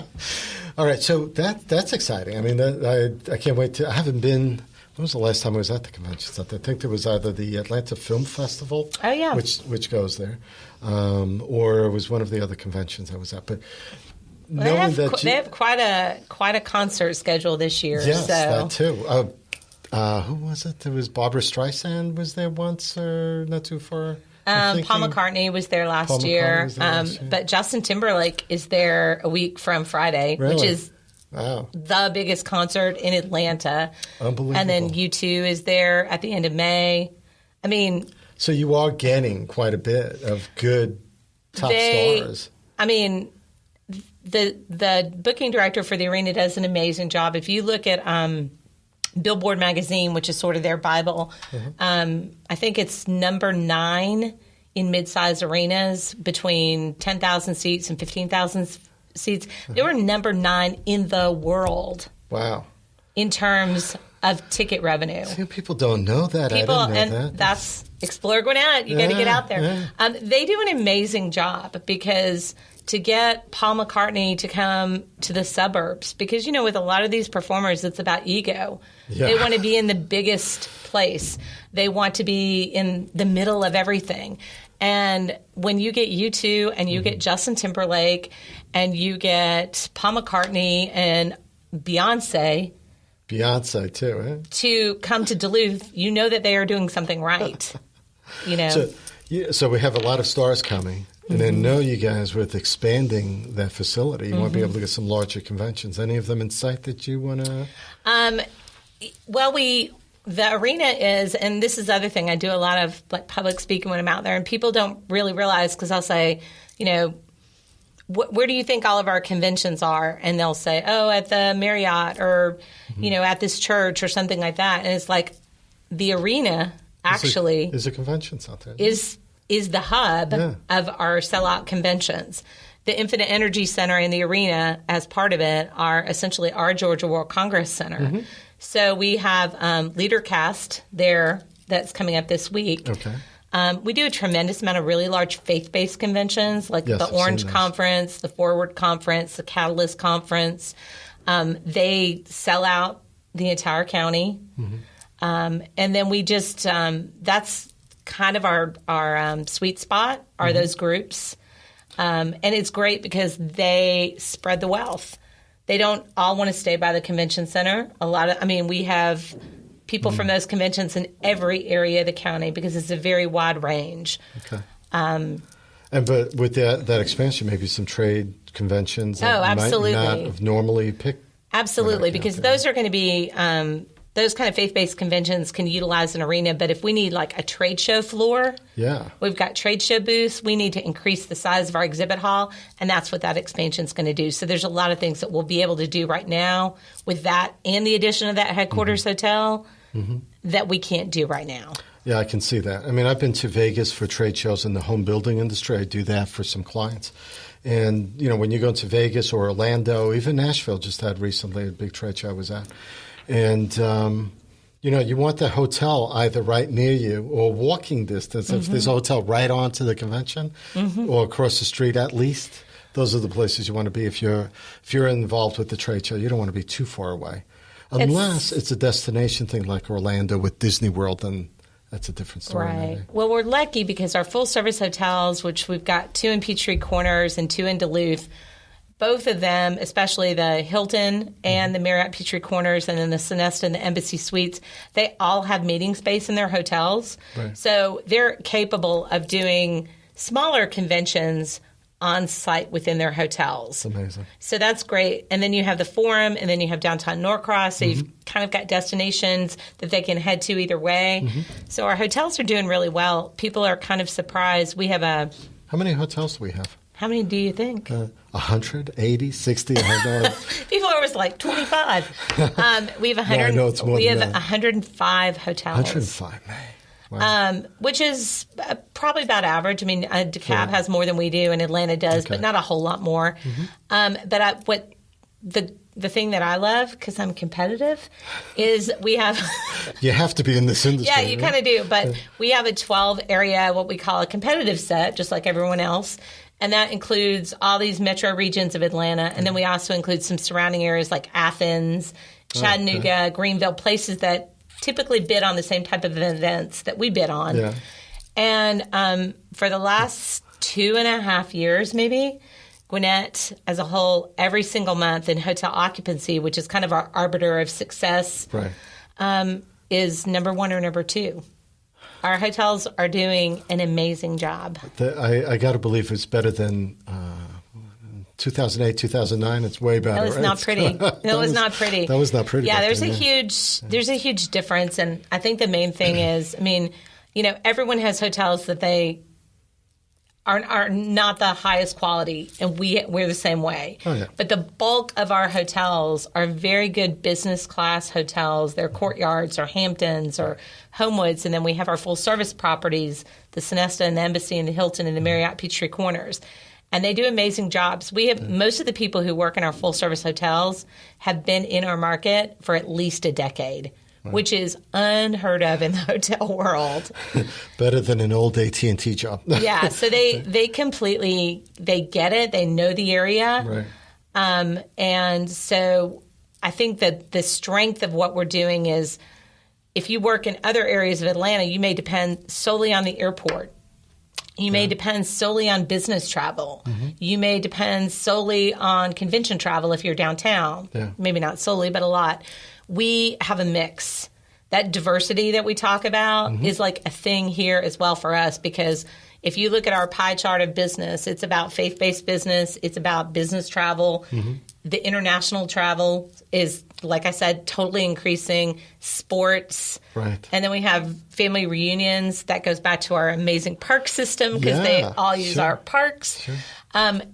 [SPEAKER 2] All right. So that's exciting. I mean, I can't wait to – I haven't been – when was the last time I was at the convention center? I think there was either the Atlanta Film Festival,
[SPEAKER 3] oh yeah,
[SPEAKER 2] which goes there, or it was one of the other conventions I was at. But
[SPEAKER 3] they have quite a concert schedule this year.
[SPEAKER 2] Yes,
[SPEAKER 3] so.
[SPEAKER 2] that too. Who was it? There was Barbara Streisand was there once, or not too far.
[SPEAKER 3] Paul McCartney was there last year, but Justin Timberlake is there a week from Friday, which is. Wow. The biggest concert in Atlanta.
[SPEAKER 2] Unbelievable.
[SPEAKER 3] And then U2 is there at the end of May. I mean...
[SPEAKER 2] So you are getting quite a bit of good top stars.
[SPEAKER 3] I mean, the booking director for the arena does an amazing job. If you look at Billboard magazine, which is sort of their Bible, I think it's number 9 in mid-sized arenas between 10,000 seats and 15,000 seats. They were number 9 in the world.
[SPEAKER 2] Wow.
[SPEAKER 3] In terms of ticket revenue.
[SPEAKER 2] See, people don't know that. I didn't know that.
[SPEAKER 3] That's Explore Gwinnett. You got to get out there. Yeah. They do an amazing job because to get Paul McCartney to come to the suburbs, because, you know, with a lot of these performers, it's about ego. Yeah. They want to be in the biggest place. They want to be in the middle of everything. And when you get U2 and you get Justin Timberlake and you get Paul McCartney and Beyonce
[SPEAKER 2] too, eh?
[SPEAKER 3] to come to Duluth, you know that they are doing something right. You know.
[SPEAKER 2] So we have a lot of stars coming, and I know you guys with expanding that facility, you want to be able to get some larger conventions. Any of them in sight that you want to?
[SPEAKER 3] Well, the arena is, and this is the other thing, I do a lot of like public speaking when I'm out there, and people don't really realize, because I'll say, you know, where do you think all of our conventions are? And they'll say, oh, at the Marriott or, you know, at this church or something like that. And it's like the arena actually
[SPEAKER 2] is a convention center.
[SPEAKER 3] Is the hub of our sellout conventions. The Infinite Energy Center and the arena, as part of it, are essentially our Georgia World Congress Center. So we have LeaderCast there that's coming up this week. Okay. We do a tremendous amount of really large faith-based conventions, like the Orange Conference, the Forward Conference, the Catalyst Conference. They sell out the entire county. And then we just that's kind of our sweet spot are those groups. And it's great because they spread the wealth. They don't all want to stay by the convention center. We have people from those conventions in every area of the county because it's a very wide range. Okay.
[SPEAKER 2] But with that expansion, maybe some trade conventions that
[SPEAKER 3] absolutely.
[SPEAKER 2] might not have normally picked.
[SPEAKER 3] Absolutely, because those are going to be those kind of faith-based conventions can utilize an arena, but if we need like a trade show floor, we've got trade show booths, we need to increase the size of our exhibit hall, and that's what that expansion is going to do. So there's a lot of things that we'll be able to do right now with that and the addition of that headquarters hotel that we can't do right now.
[SPEAKER 2] Yeah, I can see that. I mean, I've been to Vegas for trade shows in the home building industry. I do that for some clients. And, you know, when you go to Vegas or Orlando, even Nashville just had recently a big trade show I was at. And, you know, you want the hotel either right near you or walking distance. If there's a hotel right onto the convention or across the street at least, those are the places you want to be if you're involved with the trade show. You don't want to be too far away. Unless it's a destination thing like Orlando with Disney World, then that's a different story.
[SPEAKER 3] Right.
[SPEAKER 2] Maybe.
[SPEAKER 3] Well, we're lucky because our full-service hotels, which we've got 2 in Peachtree Corners and 2 in Duluth, both of them, especially the Hilton and the Marriott Peachtree Corners and then the Sonesta and the Embassy Suites, they all have meeting space in their hotels. Right. So they're capable of doing smaller conventions on site within their hotels.
[SPEAKER 2] That's amazing.
[SPEAKER 3] So that's great. And then you have the Forum, and then you have downtown Norcross. So you've kind of got destinations that they can head to either way. So our hotels are doing really well. People are kind of surprised. We have
[SPEAKER 2] How many hotels do we have?
[SPEAKER 3] How many do you think?
[SPEAKER 2] 100, 80, 60?
[SPEAKER 3] People are always like 25. We have 100.
[SPEAKER 2] No, I know it's more
[SPEAKER 3] we
[SPEAKER 2] than
[SPEAKER 3] have
[SPEAKER 2] that.
[SPEAKER 3] 105 hotels.
[SPEAKER 2] 105, man. Wow.
[SPEAKER 3] Which is probably about average. I mean, DeKalb has more than we do, and Atlanta does, but not a whole lot more. But the thing that I love, because I'm competitive, is we have...
[SPEAKER 2] You have to be in this industry.
[SPEAKER 3] Yeah, you kind of do. But we have a 12-area, what we call a competitive set, just like everyone else. And that includes all these metro regions of Atlanta. And then we also include some surrounding areas like Athens, Chattanooga, Greenville, places that typically bid on the same type of events that we bid on. Yeah. And for the last 2.5 years, maybe, Gwinnett as a whole, every single month in hotel occupancy, which is kind of our arbiter of success, is number 1 or number 2. Our hotels are doing an amazing job.
[SPEAKER 2] I got to believe it's better than 2008, 2009. It's way better.
[SPEAKER 3] That was not pretty. That was not pretty.
[SPEAKER 2] That was not pretty.
[SPEAKER 3] Yeah, there's a huge difference, and I think the main thing is, I mean, everyone has hotels that they are not the highest quality, and we're the same way. Oh, yeah. But the bulk of our hotels are very good business class hotels. They're Courtyards or Hamptons or Homewoods, and then we have our full service properties, the Sonesta and the Embassy and the Hilton and the Marriott Peachtree Corners. And they do amazing jobs. We have most of the people who work in our full service hotels have been in our market for at least a decade. Which is unheard of in the hotel world.
[SPEAKER 2] Better than an old AT&T job.
[SPEAKER 3] Yeah, so they completely, they get it. They know the area. Right. And so I think that the strength of what we're doing is if you work in other areas of Atlanta, you may depend solely on the airport. You may depend solely on business travel. You may depend solely on convention travel if you're downtown. Yeah. Maybe not solely, but a lot. We have a mix. That diversity that we talk about is like a thing here as well for us, because if you look at our pie chart of business, it's about faith-based business. It's about business travel. The international travel is, like I said, totally increasing. Sports. Right. And then we have family reunions. That goes back to our amazing park system because they all use our parks. Sure.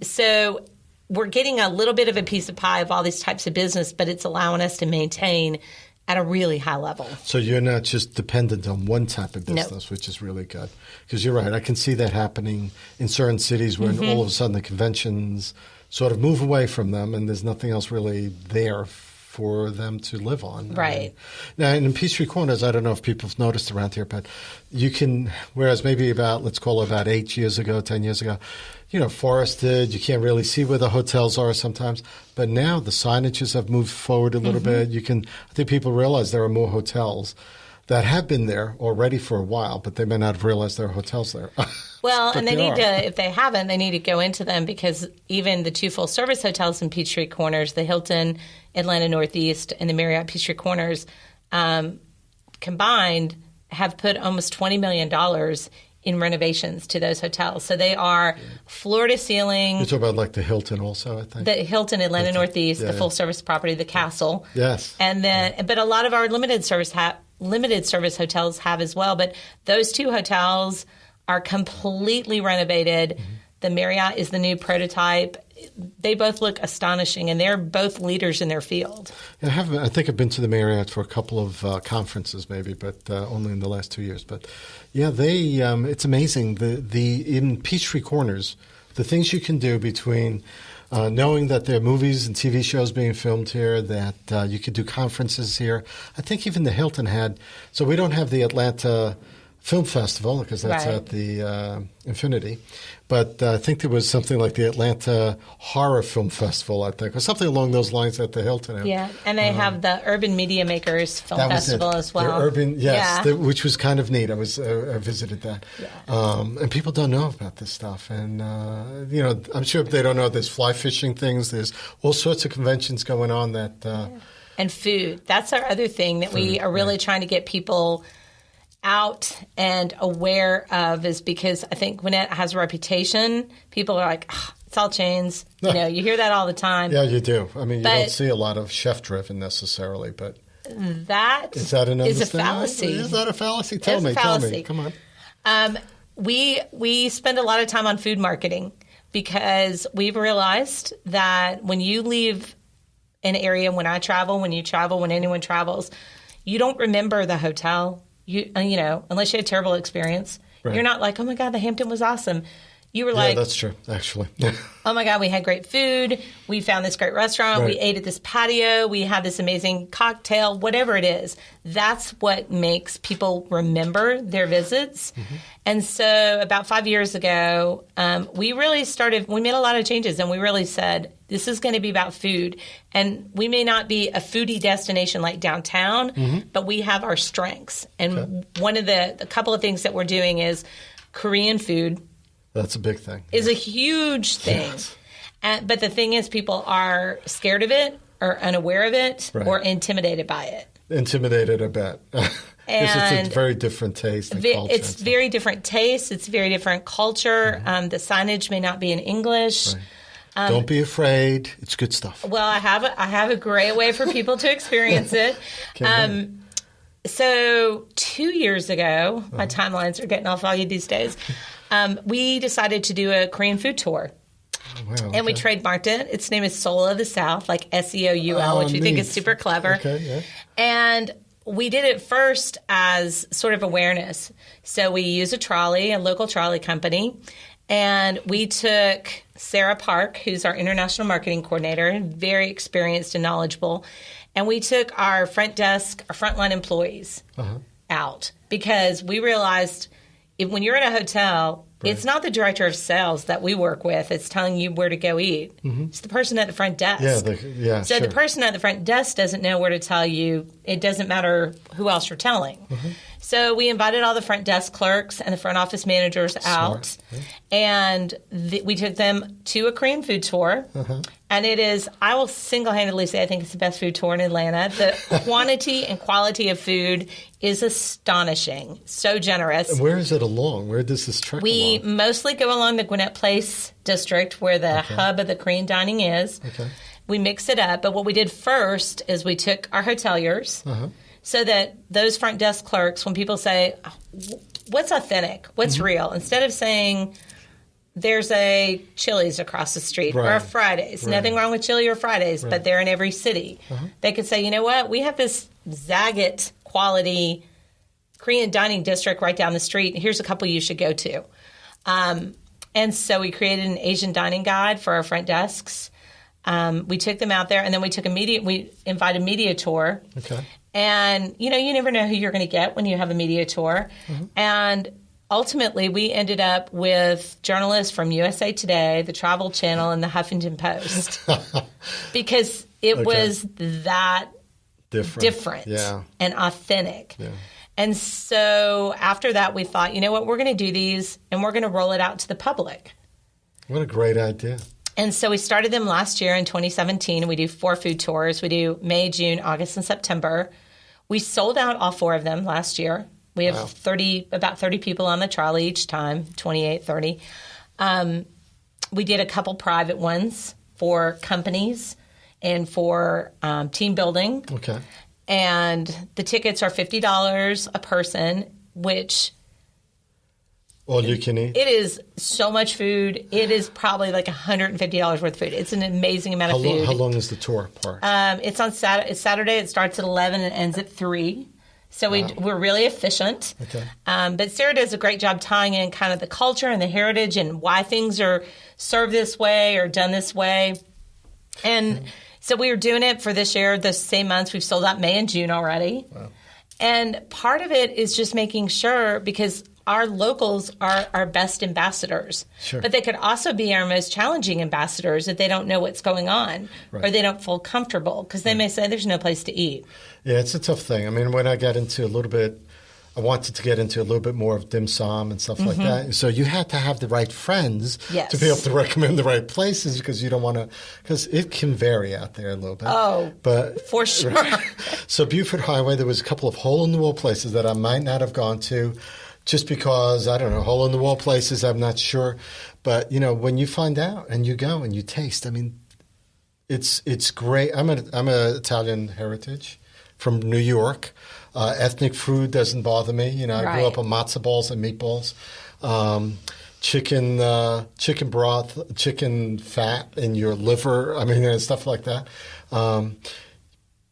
[SPEAKER 3] So we're getting a little bit of a piece of pie of all these types of business, but it's allowing us to maintain at a really high level. So
[SPEAKER 2] you're not just dependent on one type of business, which is really good. Because you're right. I can see that happening in certain cities where all of a sudden the conventions sort of move away from them and there's nothing else really there for them to live on.
[SPEAKER 3] Right.
[SPEAKER 2] Now, in Peachtree Corners, I don't know if people have noticed around here, but you can, whereas maybe let's call it about 8 years ago, 10 years ago, forested, you can't really see where the hotels are sometimes. But now the signages have moved forward a little bit. I think people realize there are more hotels that have been there already for a while, but they may not have realized there are hotels there.
[SPEAKER 3] Well, and they need to, if they haven't, they need to go into them, because even the 2 full-service hotels in Peachtree Corners, the Hilton Atlanta Northeast and the Marriott Peachtree Corners, combined have put almost $20 million in renovations to those hotels. So they are floor-to-ceiling.
[SPEAKER 2] You're talking about like the Hilton also, I think?
[SPEAKER 3] The Hilton Atlanta Northeast, the full-service property, the Castle.
[SPEAKER 2] Yes.
[SPEAKER 3] And then, but a lot of our limited service hotels have as well. But those 2 hotels are completely renovated. The Marriott is the new prototype. They both look astonishing, and they're both leaders in their field.
[SPEAKER 2] I think I've been to the Marriott for a couple of conferences, maybe, but only in the last 2 years. But yeah, it's amazing. In Peachtree Corners, the things you can do between knowing that there are movies and TV shows being filmed here, that you could do conferences here. I think even the Hilton had. So we don't have the Atlanta Film Festival, because that's at the Infinity. But I think there was something like the Atlanta Horror Film Festival, I think, or something along those lines at the Hilton.
[SPEAKER 3] Yeah, and they have the Urban Media Makers Film Festival as well.
[SPEAKER 2] The Urban, which was kind of neat. I visited that. Yeah. And people don't know about this stuff. And, I'm sure they don't know there's fly fishing things. There's all sorts of conventions going on that...
[SPEAKER 3] And food. That's our other thing that we are really trying to get people out and aware of, is because I think Gwinnett has a reputation. People are like, it's all chains. You hear that all the time.
[SPEAKER 2] Yeah, you do. I mean, you don't see a lot of chef-driven necessarily, but is that a
[SPEAKER 3] fallacy.
[SPEAKER 2] Is that a fallacy? Tell me. Come on.
[SPEAKER 3] We spend a lot of time on food marketing, because we've realized that when you leave an area, when I travel, when you travel, when anyone travels, you don't remember the hotel. unless you had a terrible experience, you're not like, oh my God, the Hampton was awesome. You were
[SPEAKER 2] like, yeah, that's true, actually.
[SPEAKER 3] Oh my God, we had great food. We found this great restaurant. Right. We ate at this patio. We had this amazing cocktail, whatever it is. That's what makes people remember their visits. Mm-hmm. And so about 5 years ago, we made a lot of changes, and we really said, this is going to be about food. And we may not be a foodie destination like downtown, mm-hmm. but we have our strengths. And one of the couple of things that we're doing is Korean food.
[SPEAKER 2] That's a big thing.
[SPEAKER 3] Is a huge thing. Yes. But the thing is, people are scared of it or unaware of it or intimidated by it.
[SPEAKER 2] Intimidated a bit. It's a very different taste and culture.
[SPEAKER 3] It's very different taste. It's very different culture. Mm-hmm. The signage may not be in English.
[SPEAKER 2] Right. Don't be afraid. It's good stuff.
[SPEAKER 3] Well, I have a great way for people to experience it. So 2 years ago, my timelines are getting all foggy these days, we decided to do a Korean food tour.
[SPEAKER 2] Oh, wow,
[SPEAKER 3] and we trademarked it. Its name is Soul of the South, like SEOUL, which we think is super clever.
[SPEAKER 2] Okay, yeah.
[SPEAKER 3] And we did it first as sort of awareness. So we used a local trolley company, and we took Sarah Park, who's our international marketing coordinator, very experienced and knowledgeable, and we took our front desk, our frontline employees out, because we realized when you're at a hotel, it's not the director of sales that we work with. It's telling you where to go eat. Mm-hmm. It's the person at the front desk. So the person at the front desk doesn't know where to tell you. It doesn't matter who else you're telling. Mm-hmm. So we invited all the front desk clerks and the front office managers out, and we took them to a Korean food tour. And it is, I will single-handedly say, I think it's the best food tour in Atlanta. The quantity and quality of food is astonishing. So generous.
[SPEAKER 2] And where is it along? Where does this trek
[SPEAKER 3] We
[SPEAKER 2] along?
[SPEAKER 3] mostly go along the Gwinnett Place district, where the hub of the Korean dining is. We mix it up. But what we did first is we took our hoteliers, so that those front desk clerks, when people say, what's authentic, what's real, instead of saying, there's a Chili's across the street or a Fridays. Nothing wrong with Chili or Fridays, but they're in every city. They could say, you know what? We have this Zagat quality Korean dining district right down the street. Here's a couple you should go to. And so we created an Asian dining guide for our front desks. We took them out there, and then we invited media tour. And, you never know who you're going to get when you have a media tour. And ultimately, we ended up with journalists from USA Today, the Travel Channel, and the Huffington Post, because it was that different and authentic. And so after that, we thought, you know what, we're going to do these, and we're going to roll it out to the public.
[SPEAKER 2] What a great idea.
[SPEAKER 3] And so we started them last year in 2017. We do 4 food tours. We do May, June, August, and September. We sold out all 4 of them last year. We have about 30 people on the trolley each time, 28, 30. We did a couple private ones for companies and for team building. And the tickets are $50 a person, which...
[SPEAKER 2] all you can eat?
[SPEAKER 3] It is so much food. It is probably like $150 worth of food. It's an amazing amount of food.
[SPEAKER 2] How long is the tour part?
[SPEAKER 3] It's on Saturday. It starts at 11 and ends at 3. So we're really efficient. But Sarah does a great job tying in kind of the culture and the heritage and why things are served this way or done this way. And so we were doing it for this year, the same months. We've sold out May and June already. And part of it is just making sure, because our locals are our best ambassadors. But they could also be our most challenging ambassadors if they don't know what's going on or they don't feel comfortable, because they may say there's no place to eat.
[SPEAKER 2] Yeah, it's a tough thing. I mean, when I got into I wanted to get into a little bit more of dim sum and stuff like that. So you had to have the right friends to be able to recommend the right places, because you don't want to, because it can vary out there a little bit.
[SPEAKER 3] But for sure.
[SPEAKER 2] So Buford Highway, there was a couple of hole-in-the-wall places that I might not have gone to, just because, I don't know, hole-in-the-wall places, I'm not sure. But, when you find out and you go and you taste, I mean, it's great. I'm an Italian heritage from New York. Ethnic food doesn't bother me. I grew up on matzo balls and meatballs. Chicken broth, chicken fat in your liver, stuff like that.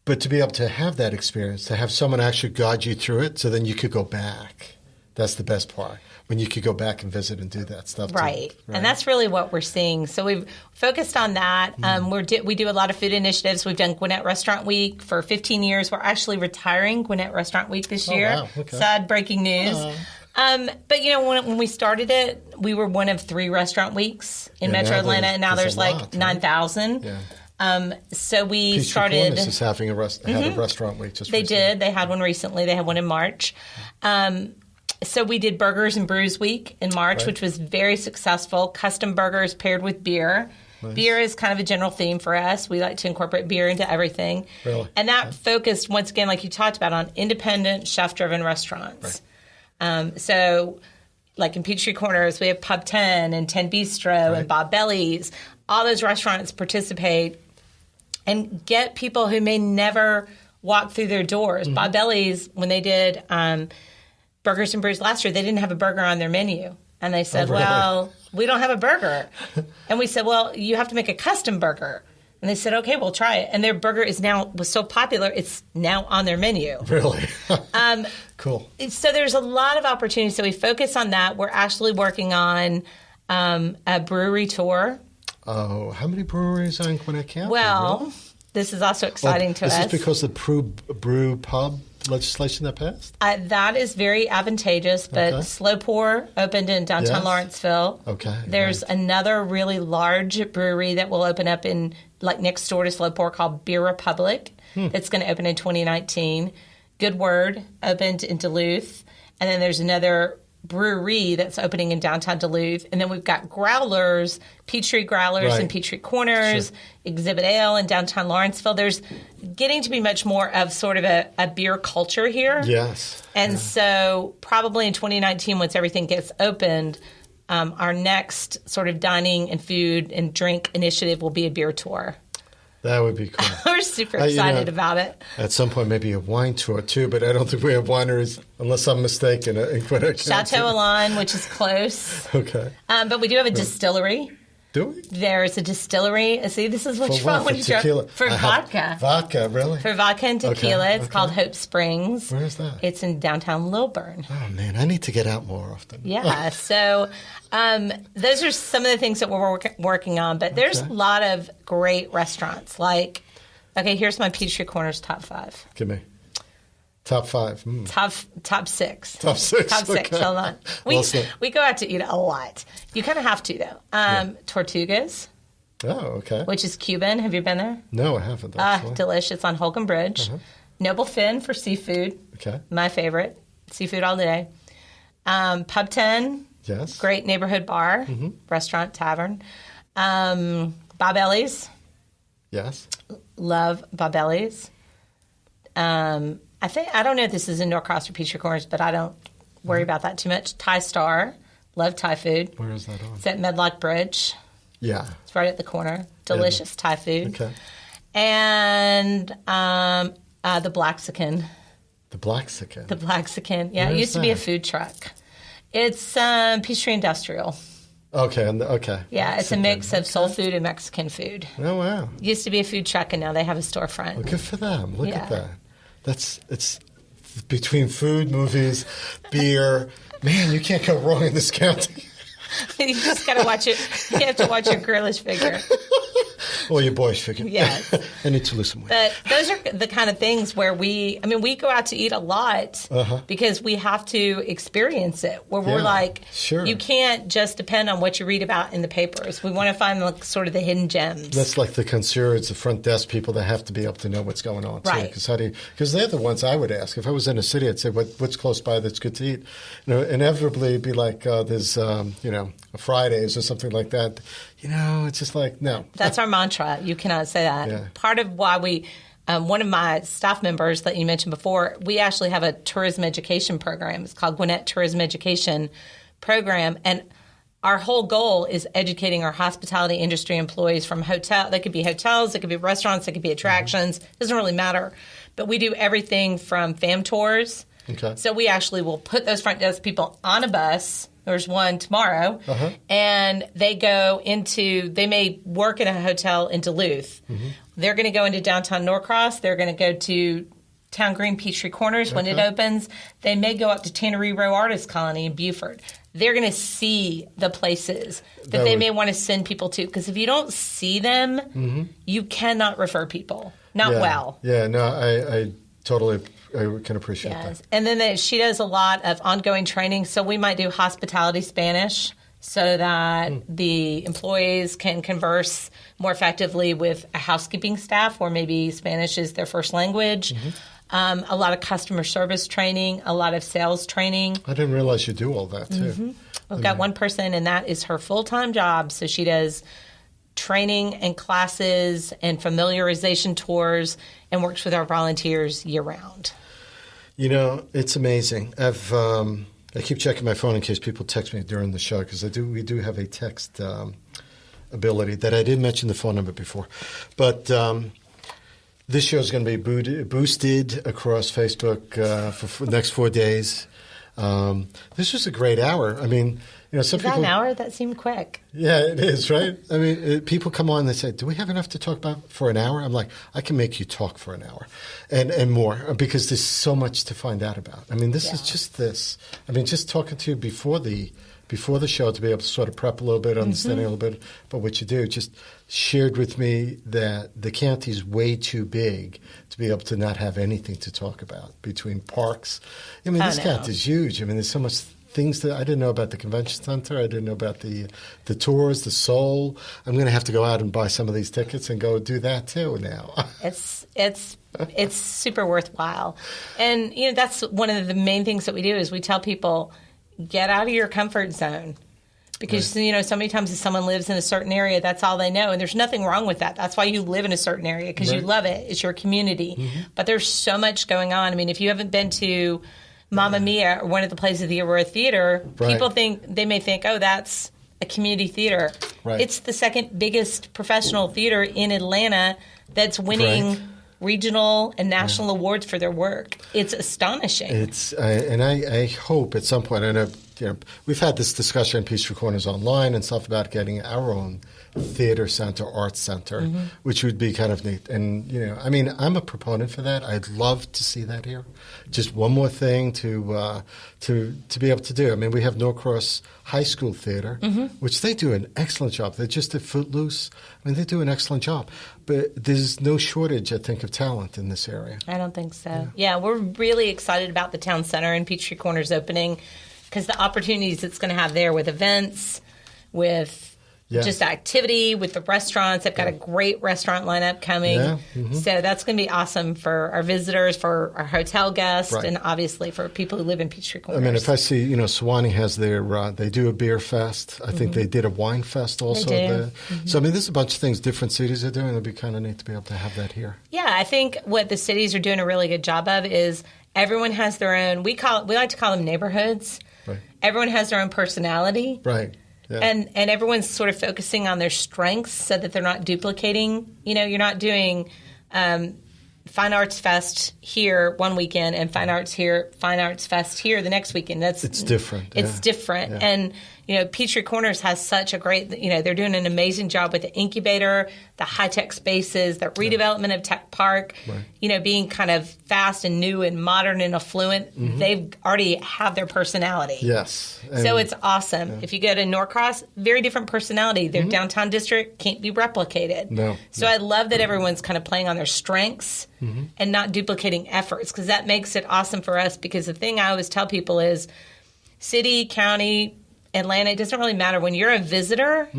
[SPEAKER 2] But to be able to have that experience, to have someone actually guide you through it, so then you could go back. That's the best part, when you could go back and visit and do that stuff.
[SPEAKER 3] Right.
[SPEAKER 2] Too,
[SPEAKER 3] And that's really what we're seeing. So we've focused on that. We do a lot of food initiatives. We've done Gwinnett Restaurant Week for 15 years. We're actually retiring Gwinnett Restaurant Week this year.
[SPEAKER 2] Wow. Okay.
[SPEAKER 3] Sad breaking news. But, when we started it, we were one of 3 restaurant weeks in Metro Atlanta, and now there's like 9,000. Yeah. So we
[SPEAKER 2] Peachtree
[SPEAKER 3] started.
[SPEAKER 2] Corners is having a restaurant week just recently.
[SPEAKER 3] They did. They had one recently. They had one in March. So we did Burgers and Brews Week in March, which was very successful. Custom burgers paired with beer. Nice. Beer is kind of a general theme for us. We like to incorporate beer into everything.
[SPEAKER 2] Really?
[SPEAKER 3] And that focused, once again, like you talked about, on independent, chef-driven restaurants. Right. So like in Peachtree Corners, we have Pub 10 and 10 Bistro and Bob Belly's. All those restaurants participate and get people who may never walk through their doors. Bob Belly's, when they did Burgers and Brews last year, they didn't have a burger on their menu. And they said, well, we don't have a burger. And we said, well, you have to make a custom burger. And they said, okay, we'll try it. And their burger was so popular, it's now on their menu.
[SPEAKER 2] Really? Cool.
[SPEAKER 3] So there's a lot of opportunities. So we focus on that. We're actually working on a brewery tour.
[SPEAKER 2] Oh, how many breweries are in Gwinnett County?
[SPEAKER 3] Well,
[SPEAKER 2] really?
[SPEAKER 3] This is also exciting to us.
[SPEAKER 2] Is this because of the brew pub legislation that passed?
[SPEAKER 3] That is very advantageous, but Slow Pour opened in downtown Lawrenceville. Okay. There's another really large brewery that will open up next door to Slow Pour called Beer Republic. That's going to open in 2019. Good Word opened in Duluth. And then there's another brewery that's opening in downtown Duluth. And then we've got Growlers, Peachtree Growlers in Peachtree Corners, Exhibit Ale in downtown Lawrenceville. There's getting to be much more of sort of a beer culture here.
[SPEAKER 2] Yes.
[SPEAKER 3] And so probably in 2019, once everything gets opened, our next sort of dining and food and drink initiative will be a beer tour.
[SPEAKER 2] That would be cool.
[SPEAKER 3] We're super excited about it.
[SPEAKER 2] At some point, maybe a wine tour, too, but I don't think we have wineries, unless I'm mistaken, in Gwinnett County.
[SPEAKER 3] Chateau Elan, which is close.
[SPEAKER 2] Okay.
[SPEAKER 3] But we do have a distillery.
[SPEAKER 2] Do we?
[SPEAKER 3] There's a distillery. See, this is what you want when you
[SPEAKER 2] tequila?
[SPEAKER 3] For vodka.
[SPEAKER 2] Vodka, really?
[SPEAKER 3] For vodka and tequila. It's called Hope Springs.
[SPEAKER 2] Where is that?
[SPEAKER 3] It's in downtown Lilburn.
[SPEAKER 2] Oh, man, I need to get out more often.
[SPEAKER 3] Yeah, so those are some of the things that we're working on. But there's a lot of great restaurants. Like, here's my Peachtree Corners top 5.
[SPEAKER 2] Give me. Top 5.
[SPEAKER 3] Top 6.
[SPEAKER 2] Top 6.
[SPEAKER 3] Top 6.
[SPEAKER 2] Okay.
[SPEAKER 3] Hold on. We go out to eat a lot. You kind of have to, though. Tortugas.
[SPEAKER 2] Oh, okay.
[SPEAKER 3] Which is Cuban. Have you been there?
[SPEAKER 2] No, I haven't.
[SPEAKER 3] Delicious on Holcomb Bridge. Noble Fin for seafood. Okay. My favorite. Seafood all day. Pub 10.
[SPEAKER 2] Yes.
[SPEAKER 3] Great neighborhood bar, restaurant, tavern. Bob Ellie's.
[SPEAKER 2] Yes.
[SPEAKER 3] Love Bob Ellie's. I don't know if this is in Norcross or Peachtree Corners, but I don't worry about that too much. Thai Star. Love Thai food.
[SPEAKER 2] Where is that on?
[SPEAKER 3] It's at Medlock Bridge.
[SPEAKER 2] Yeah.
[SPEAKER 3] It's right at the corner. Delicious Thai food.
[SPEAKER 2] Okay.
[SPEAKER 3] And the Blaxican.
[SPEAKER 2] The Blaxican?
[SPEAKER 3] The Blaxican. Yeah, it used to be a food truck. It's Peachtree Industrial.
[SPEAKER 2] Okay.
[SPEAKER 3] Yeah, it's a mix of soul food and Mexican food.
[SPEAKER 2] Oh, wow.
[SPEAKER 3] It used to be a food truck, and now they have a storefront.
[SPEAKER 2] Well, good for them. Look at that. It's between food, movies, beer. Man, you can't go wrong in this county.
[SPEAKER 3] You just got to watch it. You have to watch your girlish figure.
[SPEAKER 2] Or your boyish figure.
[SPEAKER 3] Yes.
[SPEAKER 2] I need to lose some weight.
[SPEAKER 3] But those are the kind of things where we go out to eat a lot because we have to experience it. Where we're like, you can't just depend on what you read about in the papers. We want to find sort of the hidden gems.
[SPEAKER 2] That's like the concierge, the front desk people that have to be able to know what's going on.
[SPEAKER 3] Right.
[SPEAKER 2] Because they're the ones I would ask. If I was in a city, I'd say, what's close by that's good to eat? Inevitably, it'd be like there's, a Fridays or something like that. It's just like, no.
[SPEAKER 3] That's our mantra. You cannot say that.
[SPEAKER 2] Yeah.
[SPEAKER 3] Part of why we, one of my staff members that you mentioned before, we actually have a tourism education program. It's called Gwinnett Tourism Education Program. And our whole goal is educating our hospitality industry employees from they could be hotels, they could be restaurants, they could be attractions. It doesn't really matter. But we do everything from fam tours.
[SPEAKER 2] Okay.
[SPEAKER 3] So we actually will put those front desk people on a bus. There's one tomorrow, and they may work in a hotel in Duluth, They're going to go into downtown Norcross. They're going to go to Town Green Peachtree Corners when it opens. They may go up to Tannery Row Artist Colony in Buford. They're going to see the places that they may want to send people to. Because if you don't see them, you cannot refer people. Not well.
[SPEAKER 2] Yeah, no, I totally can appreciate that.
[SPEAKER 3] And then she does a lot of ongoing training. So we might do hospitality Spanish so that the employees can converse more effectively with a housekeeping staff where maybe Spanish is their first language. A lot of customer service training, a lot of sales training.
[SPEAKER 2] I didn't realize you do all that, too.
[SPEAKER 3] We've got one person, and that is her full-time job. So she does training and classes and familiarization tours and works with our volunteers year-round.
[SPEAKER 2] You know, it's amazing. I keep checking my phone in case people text me during the show because we do have a text ability that I didn't mention the phone number before. But this show is going to be boosted across Facebook for the next 4 days. This was a great hour. I mean, you know, some people.
[SPEAKER 3] An hour? That seemed quick.
[SPEAKER 2] Yeah, it is, right? I mean, people come on and they say, do we have enough to talk about for an hour? I'm like, I can make you talk for an hour and more because there's so much to find out about. I mean, this is just this. I mean, just talking to you before the show to be able to sort of prep a little bit, understanding a little bit about what you do, just shared with me that the county's way too big to be able to not have anything to talk about between parks. I mean, this county is huge. I mean, there's so much things that I didn't know about the convention center. I didn't know about the tours, the Soul. I'm going to have to go out and buy some of these tickets and go do that too now.
[SPEAKER 3] It's super worthwhile. And, you know, that's one of the main things that we do is we tell people, get out of your comfort zone. Because, you know, so many times if someone lives in a certain area, that's all they know. And there's nothing wrong with that. That's why you live in a certain area, because you love it. It's your community. But there's so much going on. I mean, if you haven't been to Mamma Mia or one of the places of the year we're a theater, people may think, oh, that's a community theater. It's the second biggest professional theater in Atlanta that's winning regional and national awards for their work. It's astonishing.
[SPEAKER 2] I hope at some point, I know, you know, we've had this discussion in Peachtree Corners online and stuff about getting our own theater center, arts center, which would be kind of neat. And, you know, I mean, I'm a proponent for that. I'd love to see that here. Just one more thing to be able to do. I mean, we have Norcross High School Theater, which they do an excellent job. They're just a Footloose. I mean, they do an excellent job. But there's no shortage, I think, of talent in this area.
[SPEAKER 3] I don't think so. Yeah, we're really excited about the town center and Peachtree Corners opening because the opportunities it's going to have there with events, with just activity, with the restaurants. They've got a great restaurant lineup coming. So that's going to be awesome for our visitors, for our hotel guests, and obviously for people who live in Peachtree Corners.
[SPEAKER 2] I mean, if I see, you know, Sewanee has their, they do a beer fest. I think they did a wine fest also.
[SPEAKER 3] They do.
[SPEAKER 2] So, I mean, there's a bunch of things different cities are doing. It would be kind of neat to be able to have that here. Yeah,
[SPEAKER 3] I think what the cities are doing a really good job of is everyone has their own, we like to call them neighborhoods. Everyone has their own personality.
[SPEAKER 2] Yeah.
[SPEAKER 3] And everyone's sort of focusing on their strengths so that they're not duplicating. You know, you're not doing Fine Arts Fest here one weekend and Fine Arts Fest here the next weekend.
[SPEAKER 2] It's different.
[SPEAKER 3] It's different. And, you know, Peachtree Corners has such a great, you know, they're doing an amazing job with the incubator, the high-tech spaces, the redevelopment of Tech Park, you know, being kind of fast and new and modern and affluent. They've already have their personality.
[SPEAKER 2] Yes.
[SPEAKER 3] So it's awesome. If you go to Norcross, very different personality. Their downtown district can't be replicated. So I love that everyone's kind of playing on their strengths and not duplicating efforts, because that makes it awesome for us. Because the thing I always tell people is city, county, Atlanta, it doesn't really matter. When you're a visitor,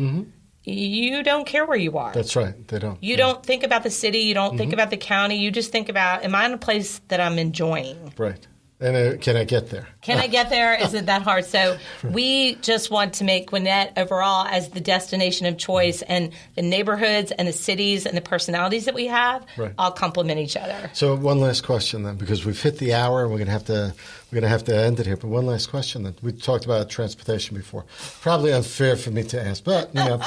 [SPEAKER 3] you don't care where you are.
[SPEAKER 2] That's right. They don't.
[SPEAKER 3] You don't think about the city. You don't think about the county. You just think about, am I in a place that I'm enjoying?
[SPEAKER 2] Right. And can I get there?
[SPEAKER 3] Can I get there? Is it that hard? So we just want to make Gwinnett overall as the destination of choice, and the neighborhoods and the cities and the personalities that we have all complement each other.
[SPEAKER 2] So one last question then, because we've hit the hour and we're going to have to end it here. But one last question then. We talked about transportation before. Probably unfair for me to ask, but you know,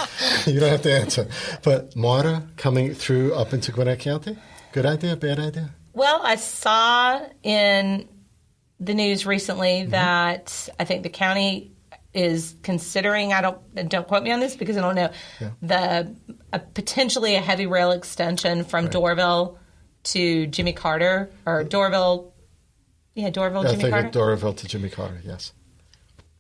[SPEAKER 2] you don't have to answer. But MARTA coming through up into Gwinnett County, good idea, bad idea?
[SPEAKER 3] Well, I saw in the news recently that I think the county is considering, don't quote me on this because I don't know, potentially a heavy rail extension from Doraville to Jimmy Carter, or Doraville, Jimmy Carter?
[SPEAKER 2] Doraville to Jimmy Carter, yes.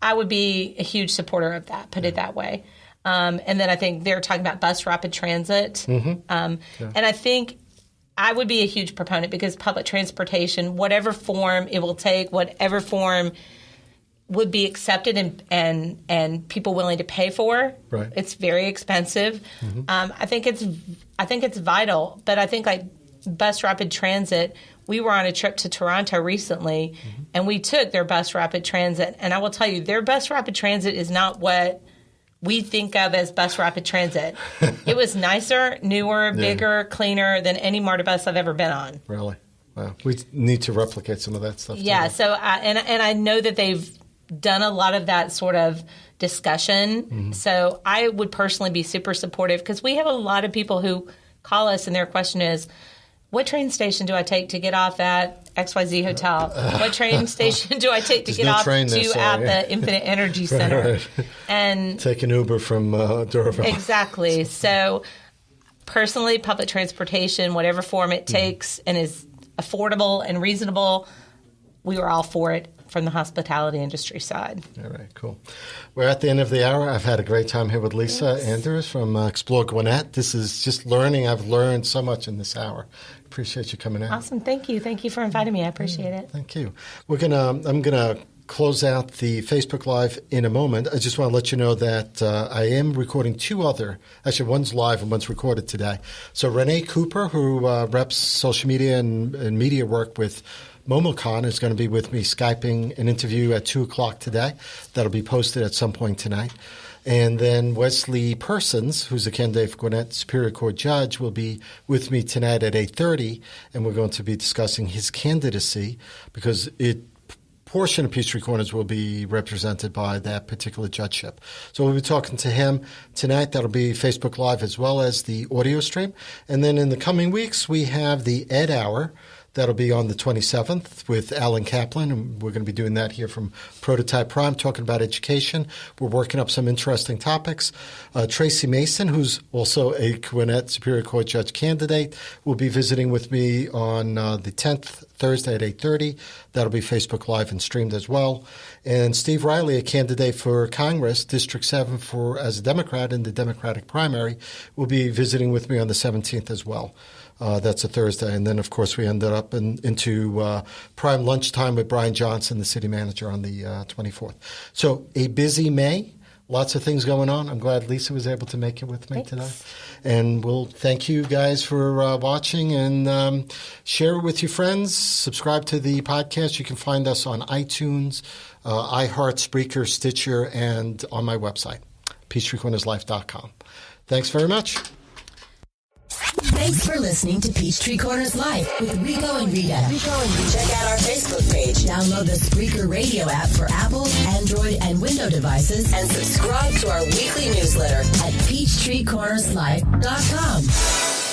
[SPEAKER 3] I would be a huge supporter of that, put it that way. And then I think they're talking about bus rapid transit. And I think I would be a huge proponent because public transportation, whatever form it will take, whatever form would be accepted and people willing to pay for.
[SPEAKER 2] Right.
[SPEAKER 3] It's very expensive. I think it's vital. But I think like bus rapid transit, we were on a trip to Toronto recently, and we took their bus rapid transit. And I will tell you, their bus rapid transit is not what we think of as bus rapid transit. It was nicer, newer, bigger, cleaner than any MARTA bus I've ever been on.
[SPEAKER 2] Really? Wow. We need to replicate some of that stuff.
[SPEAKER 3] Yeah. So, I know that they've done a lot of that sort of discussion. So I would personally be super supportive because we have a lot of people who call us and their question is, what train station do I take to get off at XYZ Hotel? What train station do I take to get off at the Infinite Energy Center?
[SPEAKER 2] Right.
[SPEAKER 3] And
[SPEAKER 2] take an Uber from Doraville.
[SPEAKER 3] Exactly. So personally, public transportation, whatever form it takes and is affordable and reasonable, we were all for it from the hospitality industry side.
[SPEAKER 2] All right, cool. We're at the end of the hour. I've had a great time here with Lisa Anders from Explore Gwinnett. This is just learning. I've learned so much in this hour. Appreciate you coming out.
[SPEAKER 3] Awesome. Thank you. Thank you for inviting me. I appreciate it.
[SPEAKER 2] Thank you. I'm gonna close out the Facebook Live in a moment. I just want to let you know that I am recording two other, actually one's live and one's recorded today. So Renee Cooper, who reps social media and media work with MomoCon, is going to be with me Skyping an interview at 2 o'clock today. That'll be posted at some point tonight. And then Wesley Persons, who's a candidate for Gwinnett Superior Court judge, will be with me tonight at 8:30, and we're going to be discussing his candidacy because portion of Peachtree Corners will be represented by that particular judgeship. So we'll be talking to him tonight. That'll be Facebook Live as well as the audio stream. And then in the coming weeks, we have the Ed Hour. That'll be on the 27th with Alan Kaplan, and we're going to be doing that here from Prototype Prime, talking about education. We're working up some interesting topics. Tracy Mason, who's also a Gwinnett Superior Court judge candidate, will be visiting with me on the 10th, Thursday at 8:30. That'll be Facebook Live and streamed as well. And Steve Riley, a candidate for Congress, District 7 as a Democrat in the Democratic primary, will be visiting with me on the 17th as well. That's a Thursday. And then, of course, we ended up into prime lunchtime with Brian Johnson, the city manager, on the 24th. So a busy May. Lots of things going on. I'm glad Lisa was able to make it with me today. And we'll thank you guys for watching and share it with your friends. Subscribe to the podcast. You can find us on iTunes, iHeart, Spreaker, Stitcher, and on my website, peachtreecornerslife.com. Thanks very much.
[SPEAKER 1] Thanks for listening to Peachtree Corners Live with Rico and Rita. Check out our Facebook page. Download the Spreaker radio app for Apple, Android, and Windows devices. And subscribe to our weekly newsletter at peachtreecornerslife.com.